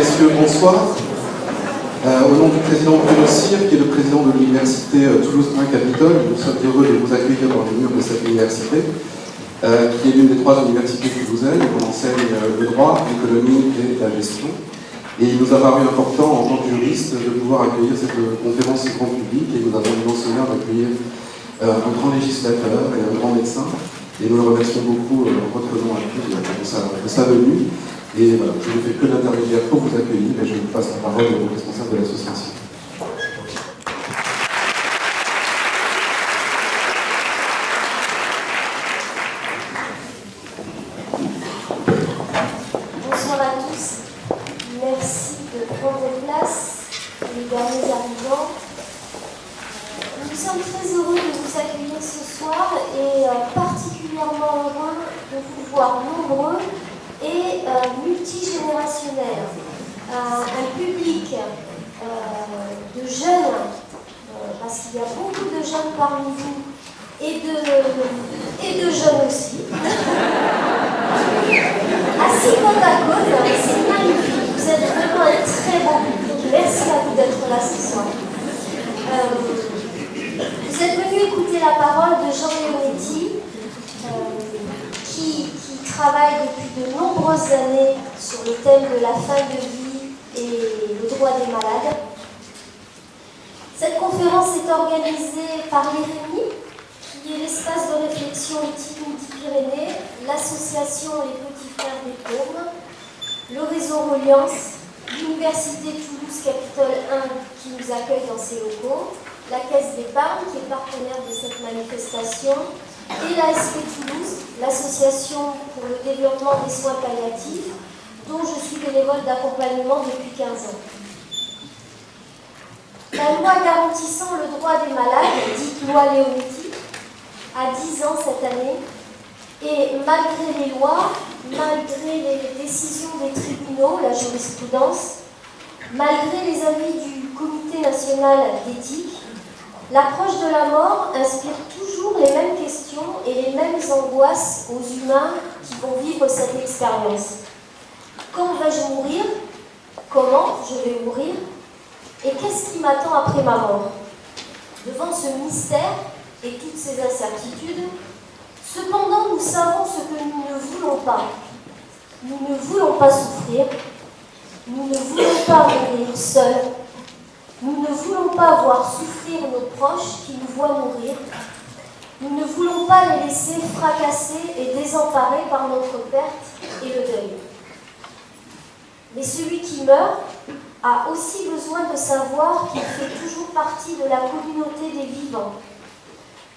messieurs, bonsoir. Au nom du président Bruno Cyr, qui est le président de l'université Toulouse 1 Capitole, nous sommes heureux de vous accueillir dans les murs de cette université, qui est l'une des 3 universités toulousaines où on enseigne le droit, l'économie et la gestion. Et il nous a paru important, en tant que juriste, de pouvoir accueillir cette conférence grand public, et nous avons l'immense honneur d'accueillir un grand législateur et un grand médecin. Et nous le remercions beaucoup en votre nom à tous de sa venue. Et voilà, je ne fais que l'intermédiaire pour vous accueillir et je vous passe la parole au responsable de l'association. Bonsoir à tous. Merci de prendre place, les derniers arrivants. Nous sommes très heureux de vous accueillir ce soir et particulièrement heureux de vous voir nombreux et multigénérationnel. Un public de jeunes, parce qu'il y a beaucoup de jeunes parmi vous, et de jeunes aussi. Assis côte à côte, c'est magnifique. Vous êtes vraiment un très bon public. Merci à vous d'être là ce soir. Vous êtes venus écouter la parole de Jean Leonetti, qui travaille depuis de nombreuses années sur le thème de la fin de vie et le droit des malades. Cette conférence est organisée par l'IREMI, qui est l'espace de réflexion éthique Midi-Pyrénées, l'association Les Petits Frères des Pauvres, le réseau Reliance, l'université Toulouse Capitole 1 qui nous accueille dans ses locaux, la Caisse d'épargne qui est partenaire de cette manifestation, et l'ASP Toulouse, l'association pour le développement des soins palliatifs, dont je suis bénévole d'accompagnement depuis 15 ans. La loi garantissant le droit des malades, dite loi Leonetti, a 10 ans cette année, et malgré les lois, malgré les décisions des tribunaux, la jurisprudence, malgré les avis du Comité national d'éthique, l'approche de la mort inspire toujours les mêmes questions et les mêmes angoisses aux humains qui vont vivre cette expérience. Quand vais-je mourir? Comment je vais mourir? Et qu'est-ce qui m'attend après ma mort? Devant ce mystère et toutes ces incertitudes, cependant nous savons ce que nous ne voulons pas. Nous ne voulons pas souffrir, nous ne voulons pas mourir seuls. Nous ne voulons pas voir souffrir nos proches qui nous voient mourir. Nous ne voulons pas les laisser fracassés et désemparés par notre perte et le deuil. Mais celui qui meurt a aussi besoin de savoir qu'il fait toujours partie de la communauté des vivants.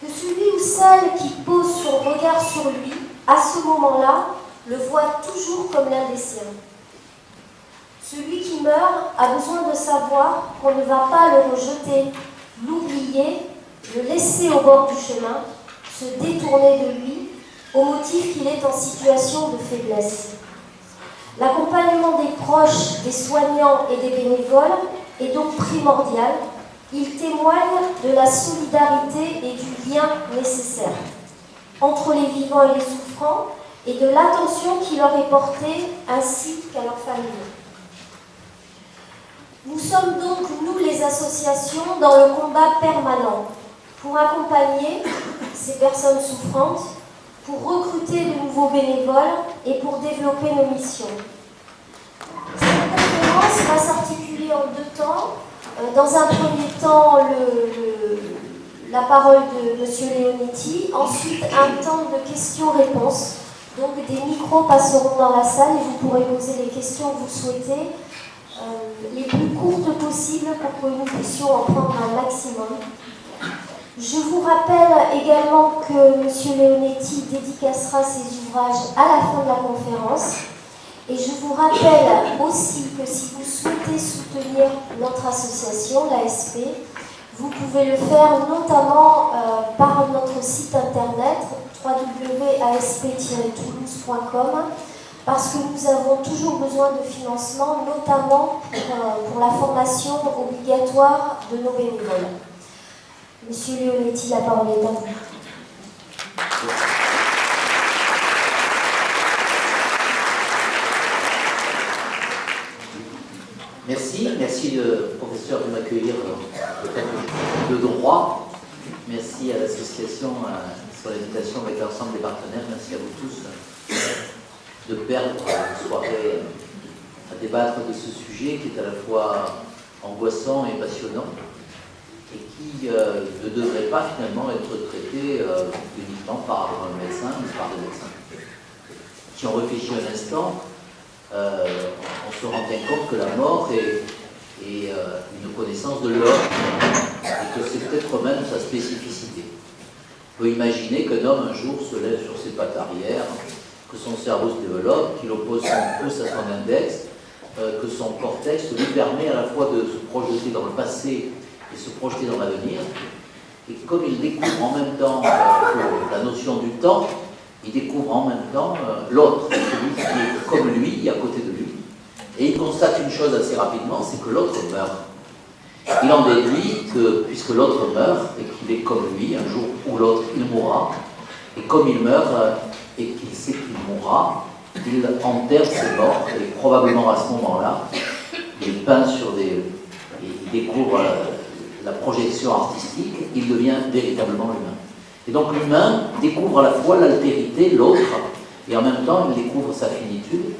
Que celui ou celle qui pose son regard sur lui, à ce moment-là, le voit toujours comme l'un des siens. Celui qui meurt a besoin de savoir qu'on ne va pas le rejeter, l'oublier, le laisser au bord du chemin, se détourner de lui, au motif qu'il est en situation de faiblesse. L'accompagnement des proches, des soignants et des bénévoles est donc primordial. Il témoigne de la solidarité et du lien nécessaire entre les vivants et les souffrants et de l'attention qui leur est portée ainsi qu'à leur famille. Nous sommes donc, nous les associations, dans le combat permanent pour accompagner ces personnes souffrantes, pour recruter de nouveaux bénévoles et pour développer nos missions. Cette conférence va s'articuler en 2 temps. Dans un premier temps, la parole de M. Leonetti, ensuite un temps de questions-réponses. Donc des micros passeront dans la salle et vous pourrez poser les questions que vous souhaitez, les plus courtes possibles pour que nous puissions en prendre un maximum. Je vous rappelle également que M. Leonetti dédicacera ses ouvrages à la fin de la conférence. Et je vous rappelle aussi que si vous souhaitez soutenir notre association, l'ASP, vous pouvez le faire notamment par notre site internet www.asp-toulouse.com parce que nous avons toujours besoin de financement, notamment pour la formation obligatoire de nos bénévoles. Monsieur Leonetti, la parole est à vous. Merci, professeur, de m'accueillir de droit. Merci à l'association sur l'invitation avec l'ensemble des partenaires. Merci à vous tous de perdre une soirée à débattre de ce sujet qui est à la fois angoissant et passionnant et qui ne devrait pas finalement être traité uniquement par un médecin ou par des médecins. Si on réfléchit un instant, on se rend bien compte que la mort est une connaissance de l'homme et que c'est peut-être même sa spécificité. On peut imaginer qu'un homme un jour se lève sur ses pattes arrière, que son cerveau se développe, qu'il oppose son pouce à son index, que son cortex lui permet à la fois de se projeter dans le passé et se projeter dans l'avenir. Et comme il découvre en même temps la notion du temps, il découvre en même temps l'autre, celui qui est comme lui, à côté de lui. Et il constate une chose assez rapidement, c'est que l'autre meurt. Il en déduit que, puisque l'autre meurt, et qu'il est comme lui, un jour ou l'autre, il mourra. Et comme il meurt, et qu'il sait qu'il mourra, il enterre ses morts, et probablement à ce moment-là, il peint sur des... il découvre la projection artistique, il devient véritablement humain. Et donc l'humain découvre à la fois l'altérité, l'autre, et en même temps il découvre sa finitude.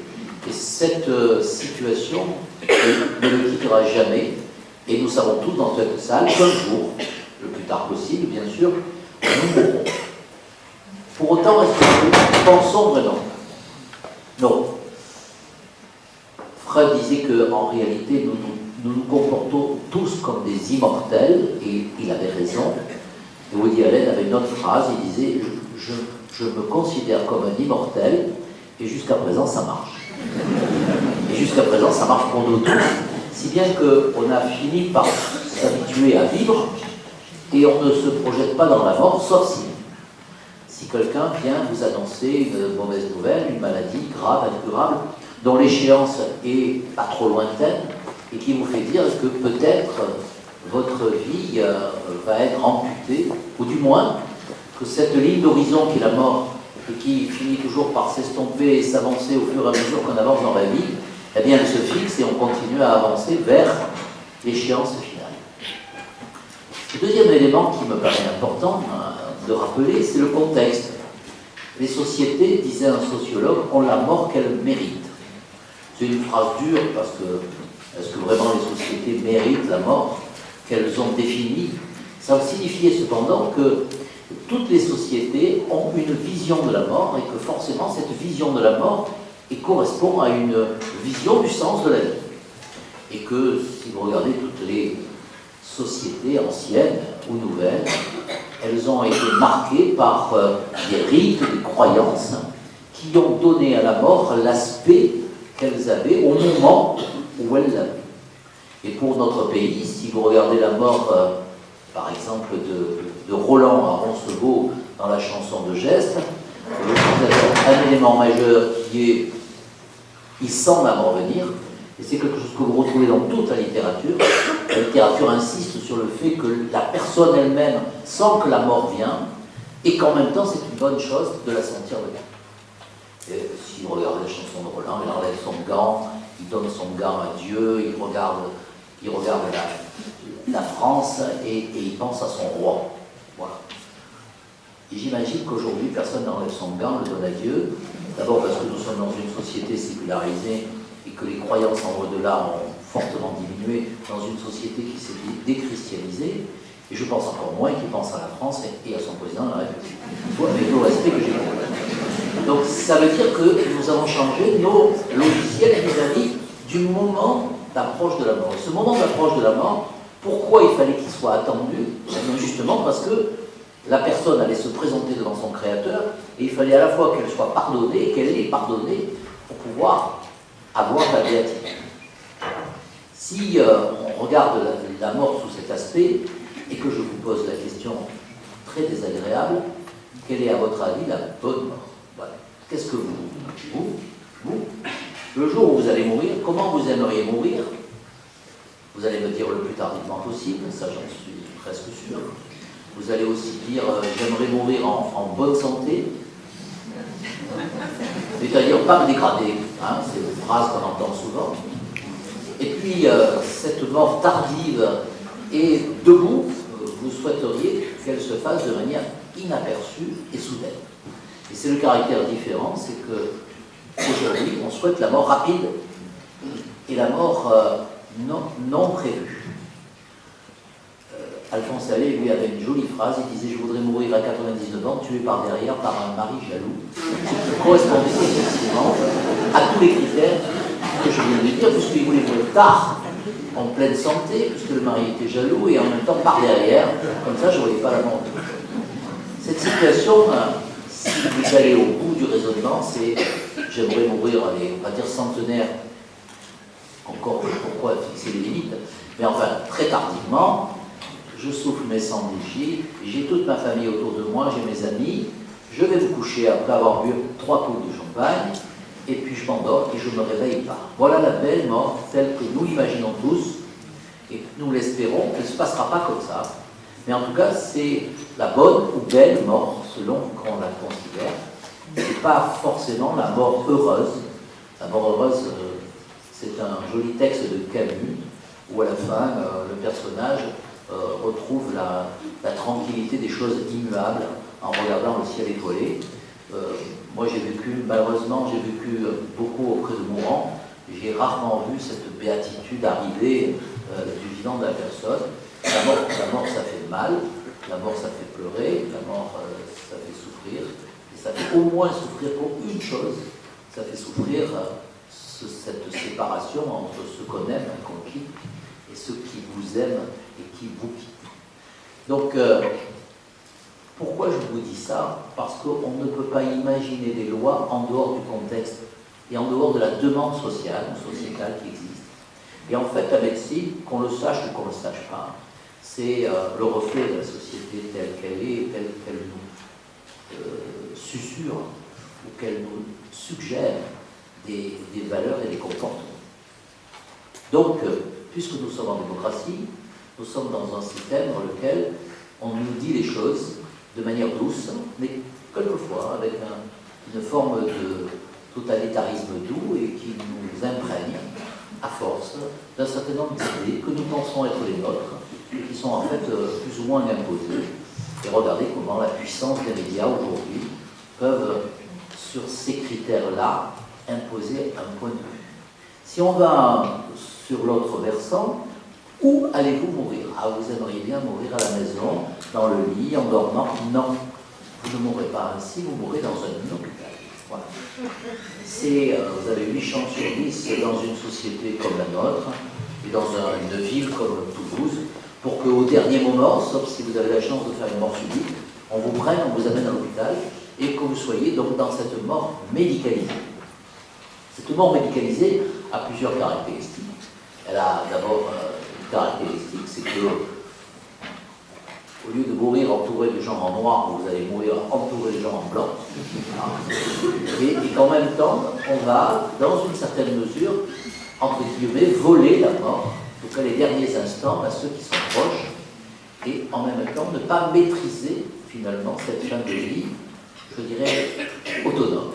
Et cette situation ne le quittera jamais. Et nous savons tous dans cette salle qu'un jour, le plus tard possible, bien sûr, nous mourrons. Pour autant, est-ce que nous pensons vraiment? Non. Freud disait qu'en réalité, nous nous comportons tous comme des immortels, et il avait raison. Et Woody Allen avait une autre phrase, il disait je me considère comme un immortel, et jusqu'à présent ça marche. Et jusqu'à présent ça marche pour nous tous. Si bien qu'on a fini par s'habituer à vivre, et on ne se projette pas dans la mort, sauf si quelqu'un vient vous annoncer une mauvaise nouvelle, une maladie grave, incurable, dont l'échéance est pas trop lointaine, et qui vous fait dire que peut-être votre vie va être amputée, ou du moins que cette ligne d'horizon qui est la mort, et qui finit toujours par s'estomper et s'avancer au fur et à mesure qu'on avance dans la vie, eh bien elle se fixe et on continue à avancer vers l'échéance finale. Le deuxième élément qui me paraît important de rappeler, c'est le contexte. Les sociétés, disait un sociologue, ont la mort qu'elles méritent. C'est une phrase dure parce que est-ce que vraiment les sociétés méritent la mort qu'elles ont définie? Ça signifiait cependant que toutes les sociétés ont une vision de la mort et que forcément cette vision de la mort correspond à une vision du sens de la vie. Et que si vous regardez toutes les sociétés anciennes ou nouvelles, elles ont été marquées par des rites, des croyances qui ont donné à la mort l'aspect qu'elles avaient au moment où elles l'avaient. Et pour notre pays, si vous regardez la mort, par exemple, de Roland à Roncevaux dans la chanson de Geste, vous avez un élément majeur qui est « il sent la mort venir », et c'est quelque chose que vous retrouvez dans toute la littérature. La littérature insiste sur le fait que la personne elle-même sent que la mort vient, et qu'en même temps c'est une bonne chose de la sentir venir. Et si vous regardez la chanson de Roland, il enlève son gant, il donne son gant à Dieu, il regarde la France et il pense à son roi. Voilà. Et j'imagine qu'aujourd'hui, personne n'enlève son gant, le donne à Dieu. D'abord parce que nous sommes dans une société sécularisée et que les croyances en au-delà ont fortement diminué dans une société qui s'est déchristianisée. Et je pense encore moins qu'il pense à la France et à son président de la République. Avec le respect que j'ai pour lui. Donc ça veut dire que nous avons changé nos logiciels vis-à-vis du moment d'approche de la mort. Et ce moment d'approche de la mort, pourquoi il fallait qu'il soit attendu? Justement parce que la personne allait se présenter devant son Créateur et il fallait à la fois qu'elle soit pardonnée, qu'elle ait pardonné pour pouvoir avoir la béatitude. Si on regarde la mort sous cet aspect et que je vous pose la question très désagréable, quelle est à votre avis la bonne mort? Voilà. Qu'est-ce que vous, le jour où vous allez mourir, comment vous aimeriez mourir? Vous allez me dire le plus tardivement possible, ça j'en suis presque sûr. Vous allez aussi dire j'aimerais mourir en bonne santé, c'est-à-dire pas me dégrader, hein, c'est une phrase qu'on entend souvent. Et puis, cette mort tardive et debout, vous souhaiteriez qu'elle se fasse de manière inaperçue et soudaine. Et c'est le caractère différent, c'est que aujourd'hui, on souhaite la mort rapide et la mort non prévue. Alphonse Allais, lui, avait une jolie phrase, il disait « Je voudrais mourir à 99 ans, tué par derrière par un mari jaloux ». Ça correspondait effectivement à tous les critères que je viens de dire, puisqu'il voulait mourir tard, en pleine santé, puisque le mari était jaloux, et en même temps par derrière, comme ça je ne voyais pas la mort. Cette situation, si vous allez au bout du raisonnement, c'est « J'aimerais mourir, allez, on va dire centenaire », encore pourquoi fixer les limites, mais enfin, très tardivement, je souffle mes sandwichs, j'ai toute ma famille autour de moi, j'ai mes amis, je vais me coucher après avoir bu 3 coupes de champagne, et puis je m'endors et je ne me réveille pas. Voilà la belle mort telle que nous l'imaginons tous, et nous l'espérons qu'elle ne se passera pas comme ça. Mais en tout cas, c'est la bonne ou belle mort, selon qu'on la considère. C'est pas forcément la mort heureuse. La mort heureuse, c'est un joli texte de Camus, où à la fin, le personnage retrouve la tranquillité des choses immuables en regardant le ciel étoilé. Moi j'ai vécu, malheureusement, j'ai vécu beaucoup auprès de mourants. J'ai rarement vu cette béatitude arriver du vivant de la personne. La mort ça fait mal, la mort ça fait pleurer, la mort ça fait souffrir, et ça fait au moins souffrir pour une chose, ça fait souffrir cette séparation entre ceux qu'on aime et qu'on quitte, et ceux qui vous aiment et qui vous quittent. Donc, pourquoi je vous dis ça? Parce qu'on ne peut pas imaginer des lois en dehors du contexte et en dehors de la demande sociale ou sociétale qui existe. Et en fait, la médecine, qu'on le sache ou qu'on ne le sache pas, c'est le reflet de la société telle qu'elle est, telle qu'elle nous susurre ou qu'elle nous suggère des valeurs et des comportements. Donc, puisque nous sommes en démocratie, nous sommes dans un système dans lequel on nous dit les choses de manière douce, mais quelquefois avec une forme de totalitarisme doux et qui nous imprègne à force d'un certain nombre d'idées que nous pensons être les nôtres et qui sont en fait plus ou moins imposées. Et regardez comment la puissance des médias aujourd'hui peuvent, sur ces critères-là, imposer un point de vue. Si on va sur l'autre versant, où allez-vous mourir? Ah, vous aimeriez bien mourir à la maison, dans le lit, en dormant? Non, vous ne mourrez pas ainsi, vous mourrez dans un hôpital. Voilà. Vous avez 8 chances sur 10 dans une société comme la nôtre, et dans une ville comme Toulouse, pour qu'au dernier moment, sauf si vous avez la chance de faire une mort subite, on vous prenne, on vous amène à l'hôpital, et que vous soyez donc dans cette mort médicalisée. Cette mort médicalisée a plusieurs caractéristiques. Elle a d'abord une caractéristique, c'est que au lieu de mourir entouré de gens en noir, vous allez mourir entouré de gens en blanc. Et qu'en même temps, on va, dans une certaine mesure, entre guillemets, voler la mort, en tout cas les derniers instants, à ceux qui sont proches, et en même temps ne pas maîtriser finalement cette fin de vie, je dirais, autonome.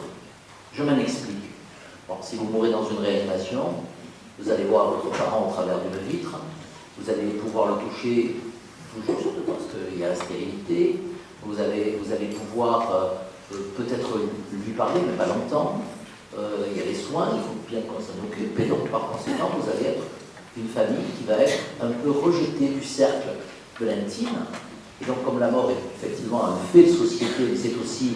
Je m'en explique. Bon, si vous mourrez dans une réanimation, vous allez voir votre parent au travers d'une vitre, vous allez pouvoir le toucher tout juste parce qu'il y a la stérilité, vous allez pouvoir peut-être lui parler, mais pas longtemps, il y a les soins, il faut bien qu'on s'en occupe, et donc par conséquent, vous allez être une famille qui va être un peu rejetée du cercle de l'intime, et donc comme la mort est effectivement un fait de société, mais c'est aussi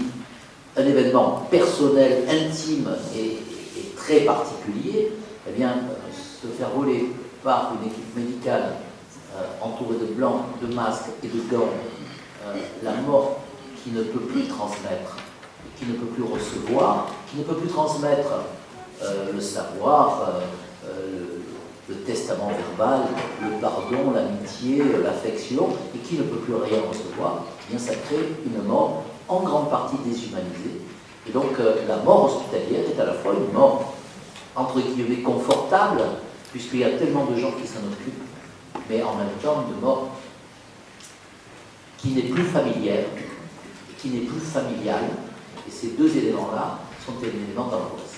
un événement personnel, intime et très particulier, eh bien, se faire voler par une équipe médicale entourée de blancs, de masques et de gants, la mort qui ne peut plus transmettre, qui ne peut plus recevoir, qui ne peut plus transmettre le savoir, le testament verbal, le pardon, l'amitié, l'affection, et qui ne peut plus rien recevoir, eh bien ça crée une mort en grande partie déshumanisée. Et donc la mort hospitalière est à la fois une mort entre guillemets confortable, puisqu'il y a tellement de gens qui s'en occupent, mais en même temps une mort qui n'est plus familière, qui n'est plus familiale, et ces deux éléments-là sont des éléments d'angoisse.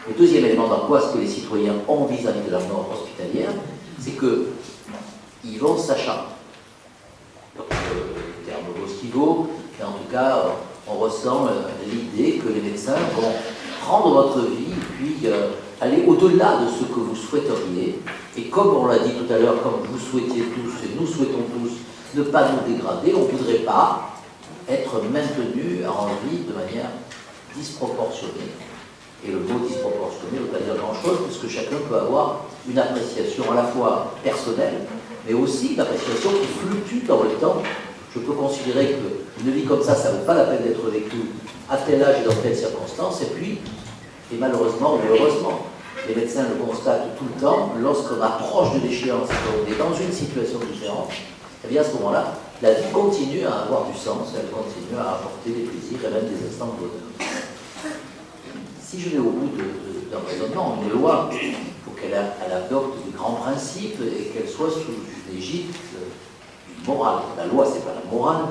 Le deuxième élément d'angoisse que les citoyens ont vis-à-vis de la mort hospitalière, c'est qu'ils vont s'acharner. Donc, le terme vaut ce qu'il vaut, mais en tout cas, on ressent l'idée que les médecins vont prendre votre vie, puis aller au-delà de ce que vous souhaiteriez. Et comme on l'a dit tout à l'heure, comme vous souhaitiez tous, et nous souhaitons tous, ne pas nous dégrader, on ne voudrait pas être maintenu en vie de manière disproportionnée. Et le mot disproportionné ne veut pas dire grand-chose, parce que chacun peut avoir une appréciation à la fois personnelle, mais aussi une appréciation qui fluctue dans le temps. Je peux considérer qu'une vie comme ça ne vaut pas la peine d'être vécue à tel âge et dans telles circonstances, et puis, et malheureusement ou heureusement, les médecins le constatent tout le temps, lorsqu'on approche de l'échéance et qu'on est dans une situation différente, et bien à ce moment-là, la vie continue à avoir du sens, elle continue à apporter des plaisirs et même des instants de bonheur. Si je vais au bout d'un raisonnement, une loi, il faut qu'elle adopte des grands principes et qu'elle soit sous l'égide d'une morale. La loi, ce n'est pas la morale,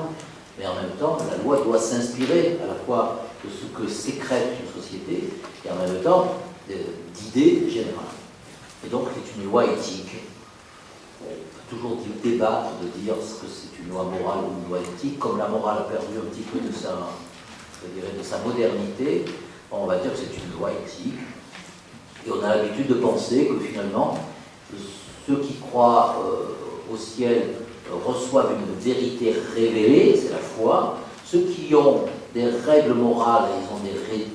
mais en même temps, la loi doit s'inspirer à la fois de ce que sécrète une société et en même temps d'idées générales. Et donc, c'est une loi éthique. On peut toujours débattre de dire ce que c'est une loi morale ou une loi éthique. Comme la morale a perdu un petit peu de sa modernité, on va dire que c'est une loi éthique. Et on a l'habitude de penser que finalement, ceux qui croient au ciel reçoivent une vérité révélée, c'est la foi. Ceux qui ont des règles morales, ils ont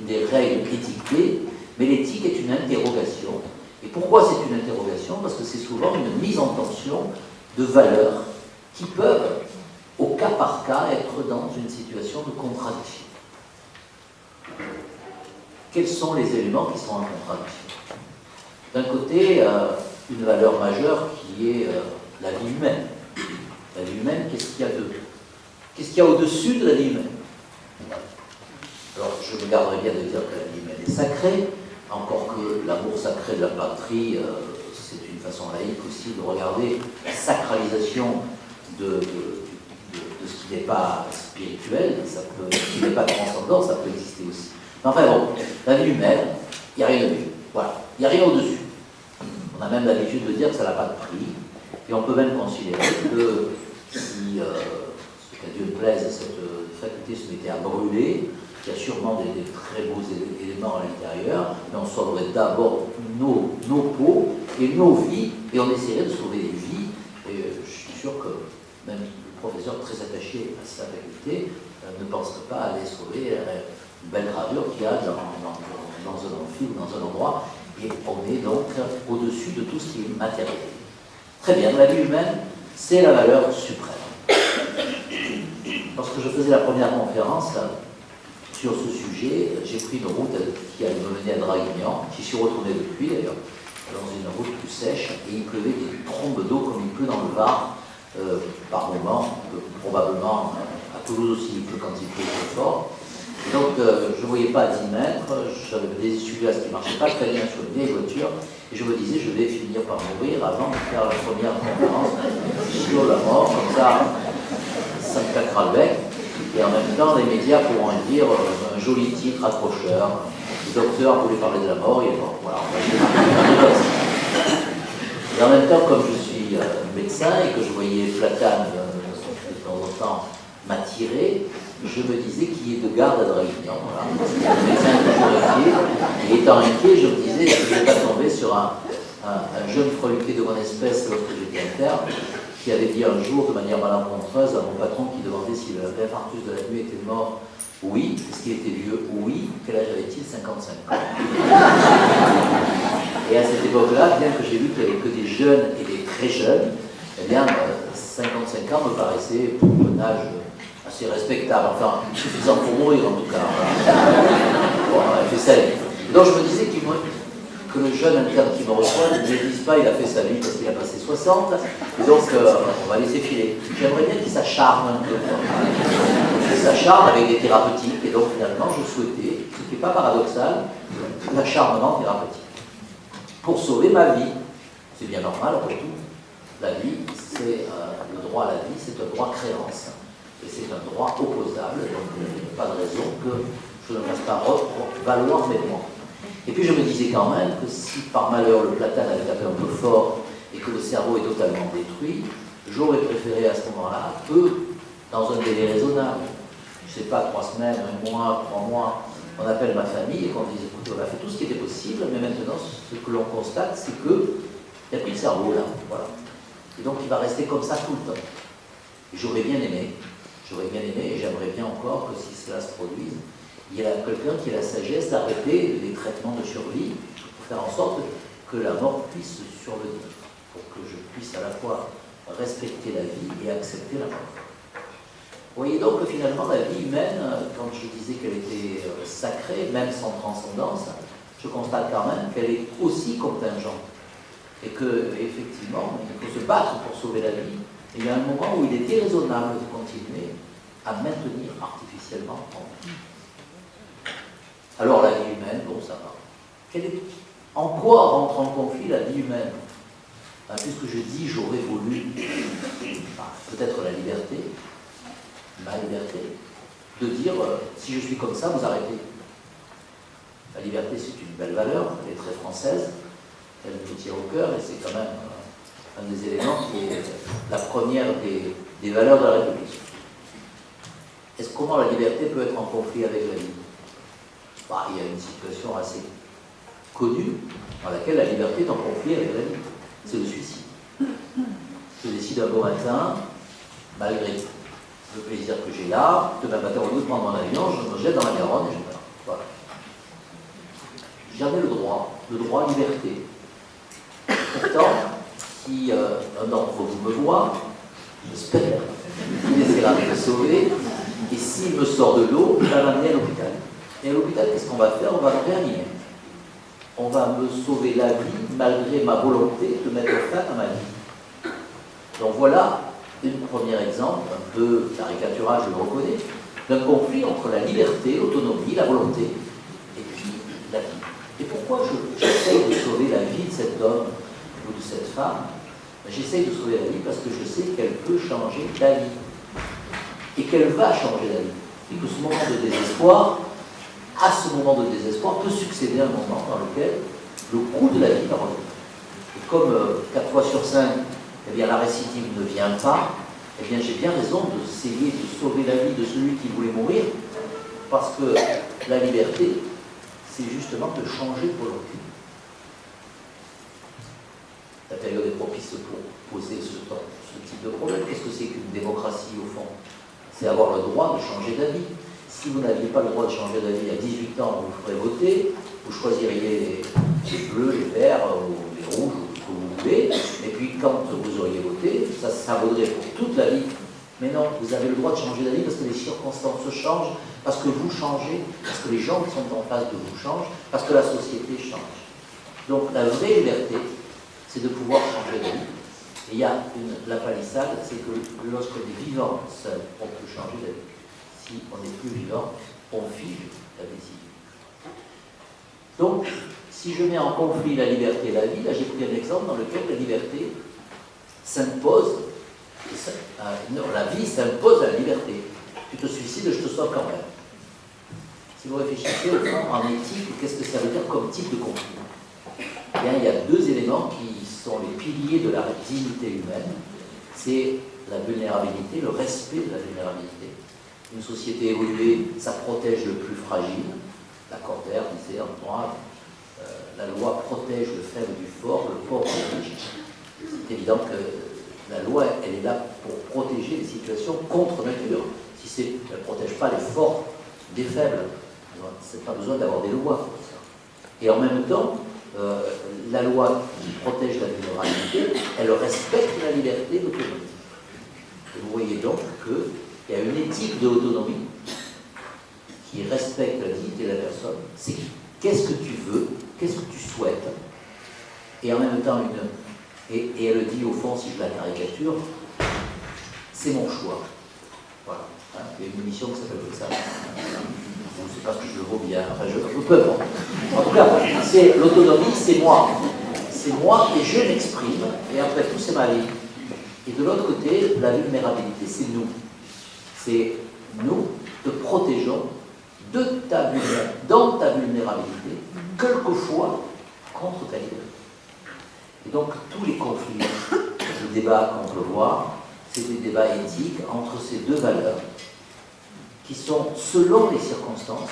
des règles éthiquées, mais l'éthique est une interrogation. Et pourquoi c'est une interrogation? Parce que c'est souvent une mise en tension de valeurs qui peuvent, au cas par cas, être dans une situation de contradiction. Quels sont les éléments qui sont en contradiction? D'un côté, une valeur majeure qui est la vie humaine. La vie humaine, qu'est-ce qu'il y a au-dessus de la vie humaine? Alors, je me garderai bien de dire que la vie humaine est sacrée, encore que l'amour sacré de la patrie, c'est une façon laïque aussi de regarder la sacralisation de ce qui n'est pas spirituel, ce qui n'est pas transcendant, ça peut exister aussi. Mais enfin bon, la vie humaine, il n'y a rien de mieux. Voilà, il n'y a rien au-dessus. On a même l'habitude de dire que ça n'a pas de prix, et on peut même considérer que si, qu'à Dieu ne plaise, cette faculté se mettait à brûler, il y a sûrement des très beaux éléments à l'intérieur, mais on sauverait d'abord nos peaux et nos vies, et on essaierait de sauver des vies. Et je suis sûr que même le professeur très attaché à sa faculté ne penserait pas à aller sauver une belle gravure qu'il y a dans un amphi ou dans un endroit, et on est donc au-dessus de tout ce qui est matériel. Très bien, la vie humaine, c'est la valeur suprême. Lorsque je faisais la première conférence sur ce sujet, j'ai pris une route qui allait me mener à Draguignan, j'y suis retourné depuis d'ailleurs, dans une route plus sèche, et il pleuvait des trombes d'eau comme il pleut dans le Var, par moment, probablement à Toulouse aussi il pleut quand il pleut très fort. Et donc je ne voyais pas à 10 mètres, j'avais des essuie-glaces qui ne marchaient pas très bien sur une vieille voiture, et je me disais je vais finir par mourir avant de faire la première conférence sur la mort, comme ça me claquera le bec. Et en même temps, les médias pourront dire un joli titre accrocheur. Le docteur voulait parler de la mort, il est mort. Voilà, et en même temps, comme je suis médecin et que je voyais Platane de temps en temps m'attirer, je me disais qui est de garde à Draguignan. Voilà. Le médecin est toujours inquiet. Et étant inquiet, je me disais, je ne vais pas tomber sur un jeune freluqué de mon espèce lorsque j'étais interne, qui avait dit un jour de manière malencontreuse à mon patron qui demandait si l'infarctus de la nuit était mort. Oui. Est-ce qu'il était vieux? Oui. Quel âge avait-il? 55 ans. Et à cette époque-là, bien que j'ai vu qu'il n'y avait que des jeunes et des très jeunes, eh bien, 55 ans me paraissait un âge assez respectable, enfin, suffisant pour mourir en tout cas. Voilà. Bon, elle fait sa vie. Donc je me disais que le jeune interne qui me reçoit ne me dise pas il a fait sa vie parce qu'il a passé 60, et donc on va laisser filer. J'aimerais bien qu'il s'acharne un peu. Qu'il s'acharne avec des thérapeutiques, et donc finalement je souhaitais, ce qui n'est pas paradoxal, l'acharnement thérapeutique. Pour sauver ma vie, c'est bien normal après tout. La vie, c'est le droit à la vie, c'est un droit créance, et c'est un droit opposable, donc il n'y a pas de raison que je ne fasse pas valoir mes droits. Et puis je me disais quand même que si par malheur le platane avait tapé un peu fort et que le cerveau est totalement détruit, j'aurais préféré à ce moment-là que, dans un délai raisonnable, je ne sais pas, 3 semaines, 1 mois, 3 mois, on appelle ma famille et qu'on dise écoutez, on a fait tout ce qui était possible, mais maintenant ce que l'on constate, c'est qu'il n'y a plus de cerveau là. Voilà. Et donc il va rester comme ça tout le temps. Et j'aurais bien aimé, et j'aimerais bien encore que si cela se produise, il y a quelqu'un qui a la sagesse d'arrêter les traitements de survie pour faire en sorte que la mort puisse survenir, pour que je puisse à la fois respecter la vie et accepter la mort. Vous voyez donc que finalement la vie humaine, quand je disais qu'elle était sacrée, même sans transcendance, je constate quand même qu'elle est aussi contingente. Et qu'effectivement, il faut se battre pour sauver la vie. Et il y a un moment où il est déraisonnable de continuer à maintenir artificiellement en vie. Alors la vie humaine, bon ça va. En quoi rentre en conflit la vie humaine? Puisque je dis j'aurais voulu, peut-être la liberté, ma liberté, de dire si je suis comme ça, vous arrêtez. La liberté c'est une belle valeur, elle est très française, elle nous tient au cœur et c'est quand même un des éléments qui est la première des valeurs de la République. Comment la liberté peut être en conflit avec la vie? Il y a une situation assez connue dans laquelle la liberté est en conflit avec la vie. C'est le suicide. Je décide un beau matin, malgré le plaisir que j'ai là, demain matin au lieu de prendre mon avion, je me jette dans la Garonne et je meurs. Voilà. J'avais le droit à liberté. Pourtant, si un d'entre vous me voit, j'espère qu'il essaiera de me sauver, et s'il me sort de l'eau, il va m'amener à l'hôpital. Et à l'hôpital, qu'est-ce qu'on va faire? On va me réanimer. On va me sauver la vie malgré ma volonté de mettre fin à ma vie. Donc voilà un premier exemple, un peu caricatural, je le reconnais, d'un conflit entre la liberté, l'autonomie, la volonté, et puis la vie. Et pourquoi j'essaye de sauver la vie de cet homme ou de cette femme? J'essaye de sauver la vie parce que je sais qu'elle peut changer la vie. Et qu'elle va changer la vie. Et que ce moment de désespoir, à ce moment de désespoir, peut succéder un moment dans lequel le coût de la vie va revenir. Et comme 4 fois sur 5, eh bien, la récidive ne vient pas, eh bien, j'ai bien raison d'essayer de sauver la vie de celui qui voulait mourir, parce que la liberté, c'est justement de changer pour le cul. La période est propice pour poser ce type de problème. Qu'est-ce que c'est qu'une démocratie, au fond? C'est avoir le droit de changer d'avis. Si vous n'aviez pas le droit de changer d'avis à 18 ans, vous ferez voter, vous choisiriez les bleus, les verts, ou les rouges, ou ce que vous voulez, et puis quand vous auriez voté, ça vaudrait pour toute la vie. Mais non, vous avez le droit de changer d'avis parce que les circonstances changent, parce que vous changez, parce que les gens qui sont en face de vous changent, parce que la société change. Donc la vraie liberté, c'est de pouvoir changer d'avis. Et il y a la palissade, c'est que lorsqu'on est vivant seul, on peut changer d'avis. Si on n'est plus vivant, on fige la décision. Donc, si je mets en conflit la liberté et la vie, là j'ai pris un exemple dans lequel la liberté s'impose, la vie s'impose à la liberté. Tu te suicides, je te sauve quand même. Si vous réfléchissez au fond en éthique, qu'est-ce que ça veut dire comme type de conflit? Eh bien, il y a 2 éléments qui sont les piliers de la dignité humaine. C'est la vulnérabilité, le respect de la vulnérabilité. Une société évoluée, ça protège le plus fragile. Lacordaire disait en droit, la loi protège le faible du fort, le pauvre du riche. C'est évident que la loi, elle est là pour protéger les situations contre nature. Si elle ne protège pas les forts des faibles, c'est pas besoin d'avoir des lois pour ça. Et en même temps, la loi qui protège la vulnérabilité, elle respecte la liberté de l'autonomie. Et vous voyez donc qu'il y a une éthique de l'autonomie qui respecte la dignité de la personne. C'est qu'est-ce que tu veux, qu'est-ce que tu souhaites, et en même temps, et elle dit au fond, si je la caricature, c'est mon choix. Voilà. Il y a une émission qui s'appelle comme ça. Je ne sais pas ce que je vaux bien, enfin je peux pas. En tout cas, l'autonomie, c'est moi. C'est moi et je m'exprime, et après tout, c'est ma vie. Et de l'autre côté, la vulnérabilité, c'est nous. C'est nous te protégeons dans ta vulnérabilité, quelquefois contre ta liberté. Et donc tous les conflits, les débats qu'on peut voir, c'est des débats éthiques entre ces deux valeurs qui sont, selon les circonstances,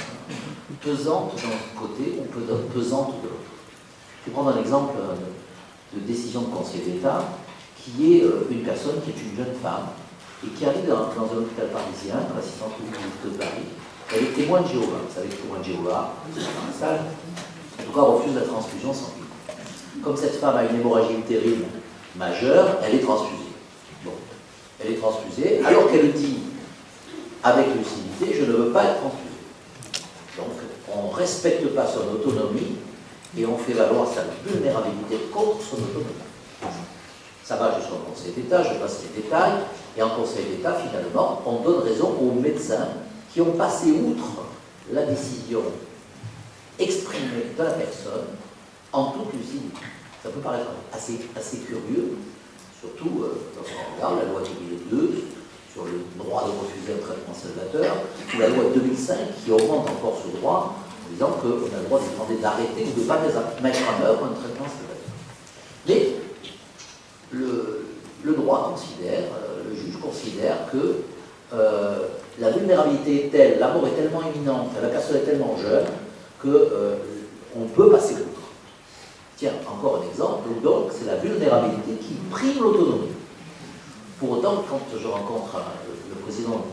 pesantes d'un côté ou pesantes de l'autre. Je vais prendre un exemple de décision de Conseil d'État qui est une personne qui est une jeune femme et qui arrive dans un hôpital parisien, dans l'assistance publique de Paris. Elle est témoin de Jéhovah. Vous savez que témoin de Jéhovah, ça, en tout cas, refuse la transfusion sanguine. Comme cette femme a une hémorragie utérine majeure, elle est transfusée. Donc, elle est transfusée, alors qu'elle dit avec lucidité, je ne veux pas être transfusée. Donc, on ne respecte pas son autonomie et on fait valoir sa vulnérabilité contre son autonomie. Ça va jusqu'au Conseil d'État, je passe les détails, et en Conseil d'État, finalement, on donne raison aux médecins qui ont passé outre la décision exprimée de la personne en toute lucidité. Ça peut paraître assez curieux, surtout lorsqu'on regarde la loi de 2002 sur le droit de refuser un traitement salvateur, ou la loi de 2005 qui augmente encore ce droit en disant qu'on a le droit de demander d'arrêter ou de ne pas mettre en œuvre un traitement salvateur. Mais le droit considère, le juge considère que la vulnérabilité est telle, la mort est tellement imminente, la personne est tellement jeune qu'on peut passer outre. Tiens, encore un exemple, donc c'est la vulnérabilité qui prime l'autonomie. Pour autant, quand je rencontre le président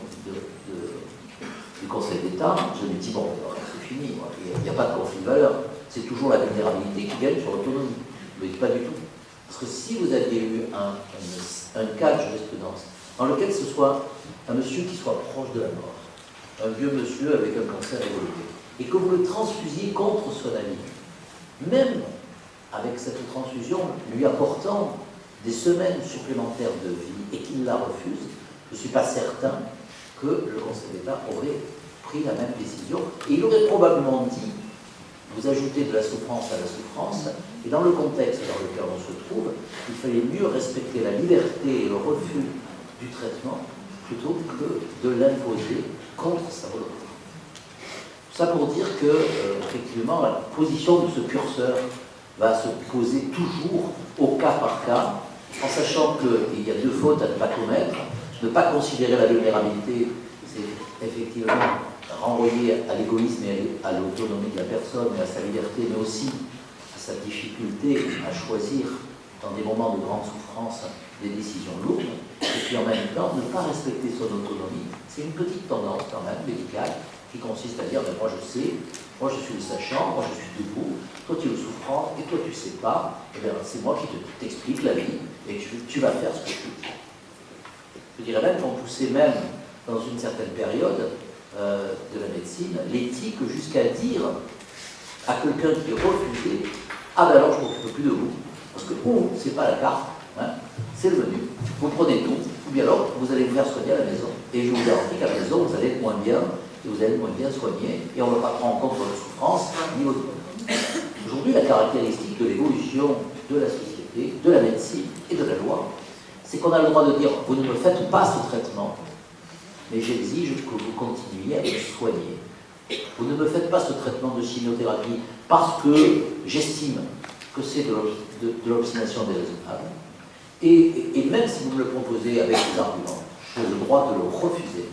du Conseil d'État, je lui dis, bon, c'est fini, il n'y a pas de conflit de valeurs, c'est toujours la vulnérabilité qui gagne sur l'autonomie. Je ne le dis pas du tout. Parce que si vous aviez eu un cas de jurisprudence dans lequel ce soit un monsieur qui soit proche de la mort, un vieux monsieur avec un cancer évolué, et que vous le transfusiez contre son avis, même avec cette transfusion lui apportant des semaines supplémentaires de vie et qu'il la refuse, je ne suis pas certain que le Conseil d'État aurait pris la même décision. Et il aurait probablement dit, vous ajoutez de la souffrance à la souffrance, et dans le contexte dans lequel on se trouve, il fallait mieux respecter la liberté et le refus du traitement plutôt que de l'imposer contre sa volonté. Tout ça pour dire que, effectivement, la position de ce curseur va se poser toujours au cas par cas, en sachant qu'il y a deux fautes à ne pas commettre. Ne pas considérer la vulnérabilité, c'est effectivement renvoyer à l'égoïsme et à l'autonomie de la personne, et à sa liberté, mais aussi à sa difficulté à choisir, dans des moments de grande souffrance, des décisions lourdes, et puis en même temps, ne pas respecter son autonomie. C'est une petite tendance quand même médicale qui consiste à dire, mais moi je sais, moi je suis le sachant, moi je suis debout, toi tu es le souffrant, et toi tu ne sais pas, et bien c'est moi qui t'explique la vie, et tu vas faire ce que je dis. Je dirais même qu'on poussait même, dans une certaine période de la médecine, l'éthique jusqu'à dire à quelqu'un qui refusait, ah ben alors je ne m'occupe plus de vous, parce que ou c'est pas la carte, hein, c'est le menu, vous prenez tout, ou bien alors vous allez vous faire soigner à la maison, et je vous garantis qu'à la maison vous allez être moins bien, et vous allez être moins bien soigné, et on ne va pas prendre en compte votre souffrance, ni votre bonheur. Aujourd'hui, la caractéristique de l'évolution de la société, de la médecine et de la loi, c'est qu'on a le droit de dire, vous ne me faites pas ce traitement, mais j'exige que vous continuiez à me soigner. Vous ne me faites pas ce traitement de chimiothérapie parce que j'estime que c'est de l'obstination déraisonnable. Et même si vous me le proposez avec des arguments, j'ai le droit de le refuser.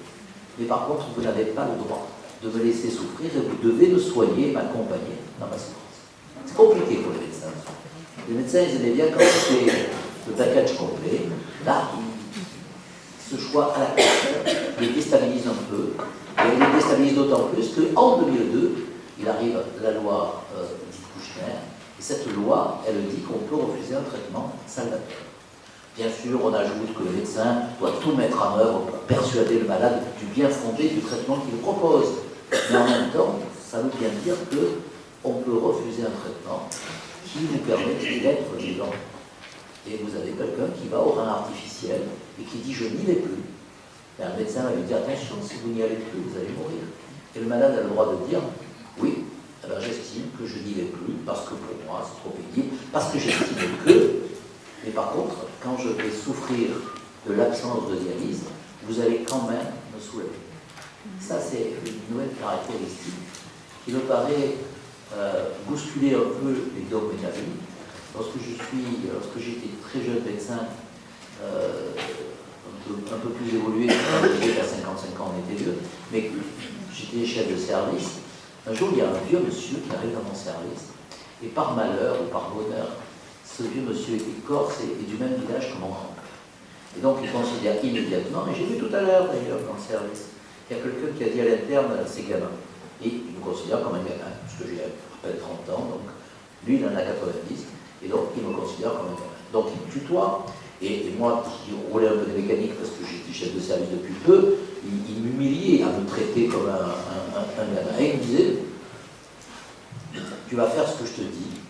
Mais par contre, vous n'avez pas le droit de me laisser souffrir et vous devez me soigner et m'accompagner dans ma souffrance. C'est compliqué pour les médecins. Les médecins, ils aimaient bien quand c'était le package complet. Là, ce choix à la carte les déstabilise un peu. Et les déstabilise d'autant plus qu'en 2002, il arrive la loi dite Kouchner. Et cette loi, elle dit qu'on peut refuser un traitement salvateur. Bien sûr, on ajoute que le médecin doit tout mettre en œuvre pour persuader le malade du bien fondé du traitement qu'il propose. Mais en même temps, ça veut bien dire qu'on peut refuser un traitement qui nous permet d'être vivant. Et vous avez quelqu'un qui va au rein artificiel et qui dit « je n'y vais plus ». Et un médecin va lui dire « attention, si vous n'y allez plus, vous allez mourir ». Et le malade a le droit de dire « oui, alors j'estime que je n'y vais plus parce que pour moi c'est trop pénible, parce que j'estime que… ». Mais par contre, quand je vais souffrir de l'absence de dialyse, vous allez quand même me soulager. Ça, c'est une nouvelle caractéristique qui me paraît bousculer un peu les dogmes établis. Lorsque j'étais très jeune médecin, un peu plus évolué, à 55 ans, on était vieux, mais j'étais chef de service. Un jour, il y a un vieux monsieur qui arrive dans mon service, et par malheur ou par bonheur, ce vieux monsieur était corse et du même village que mon grand. Et donc, il considère immédiatement, et j'ai vu tout à l'heure d'ailleurs dans le service, qu'il y a quelqu'un qui a dit à l'interne, c'est gamin. Et il me considère comme un gamin, parce que j'ai à peine 30 ans, donc lui, il en a 90. Et donc, il me considère comme un gamin. Donc, il me tutoie. Et moi, qui roulais un peu des mécaniques parce que j'étais chef de service depuis peu, il m'humiliait à me traiter comme un gamin. Et il me disait, tu vas faire ce que je te dis,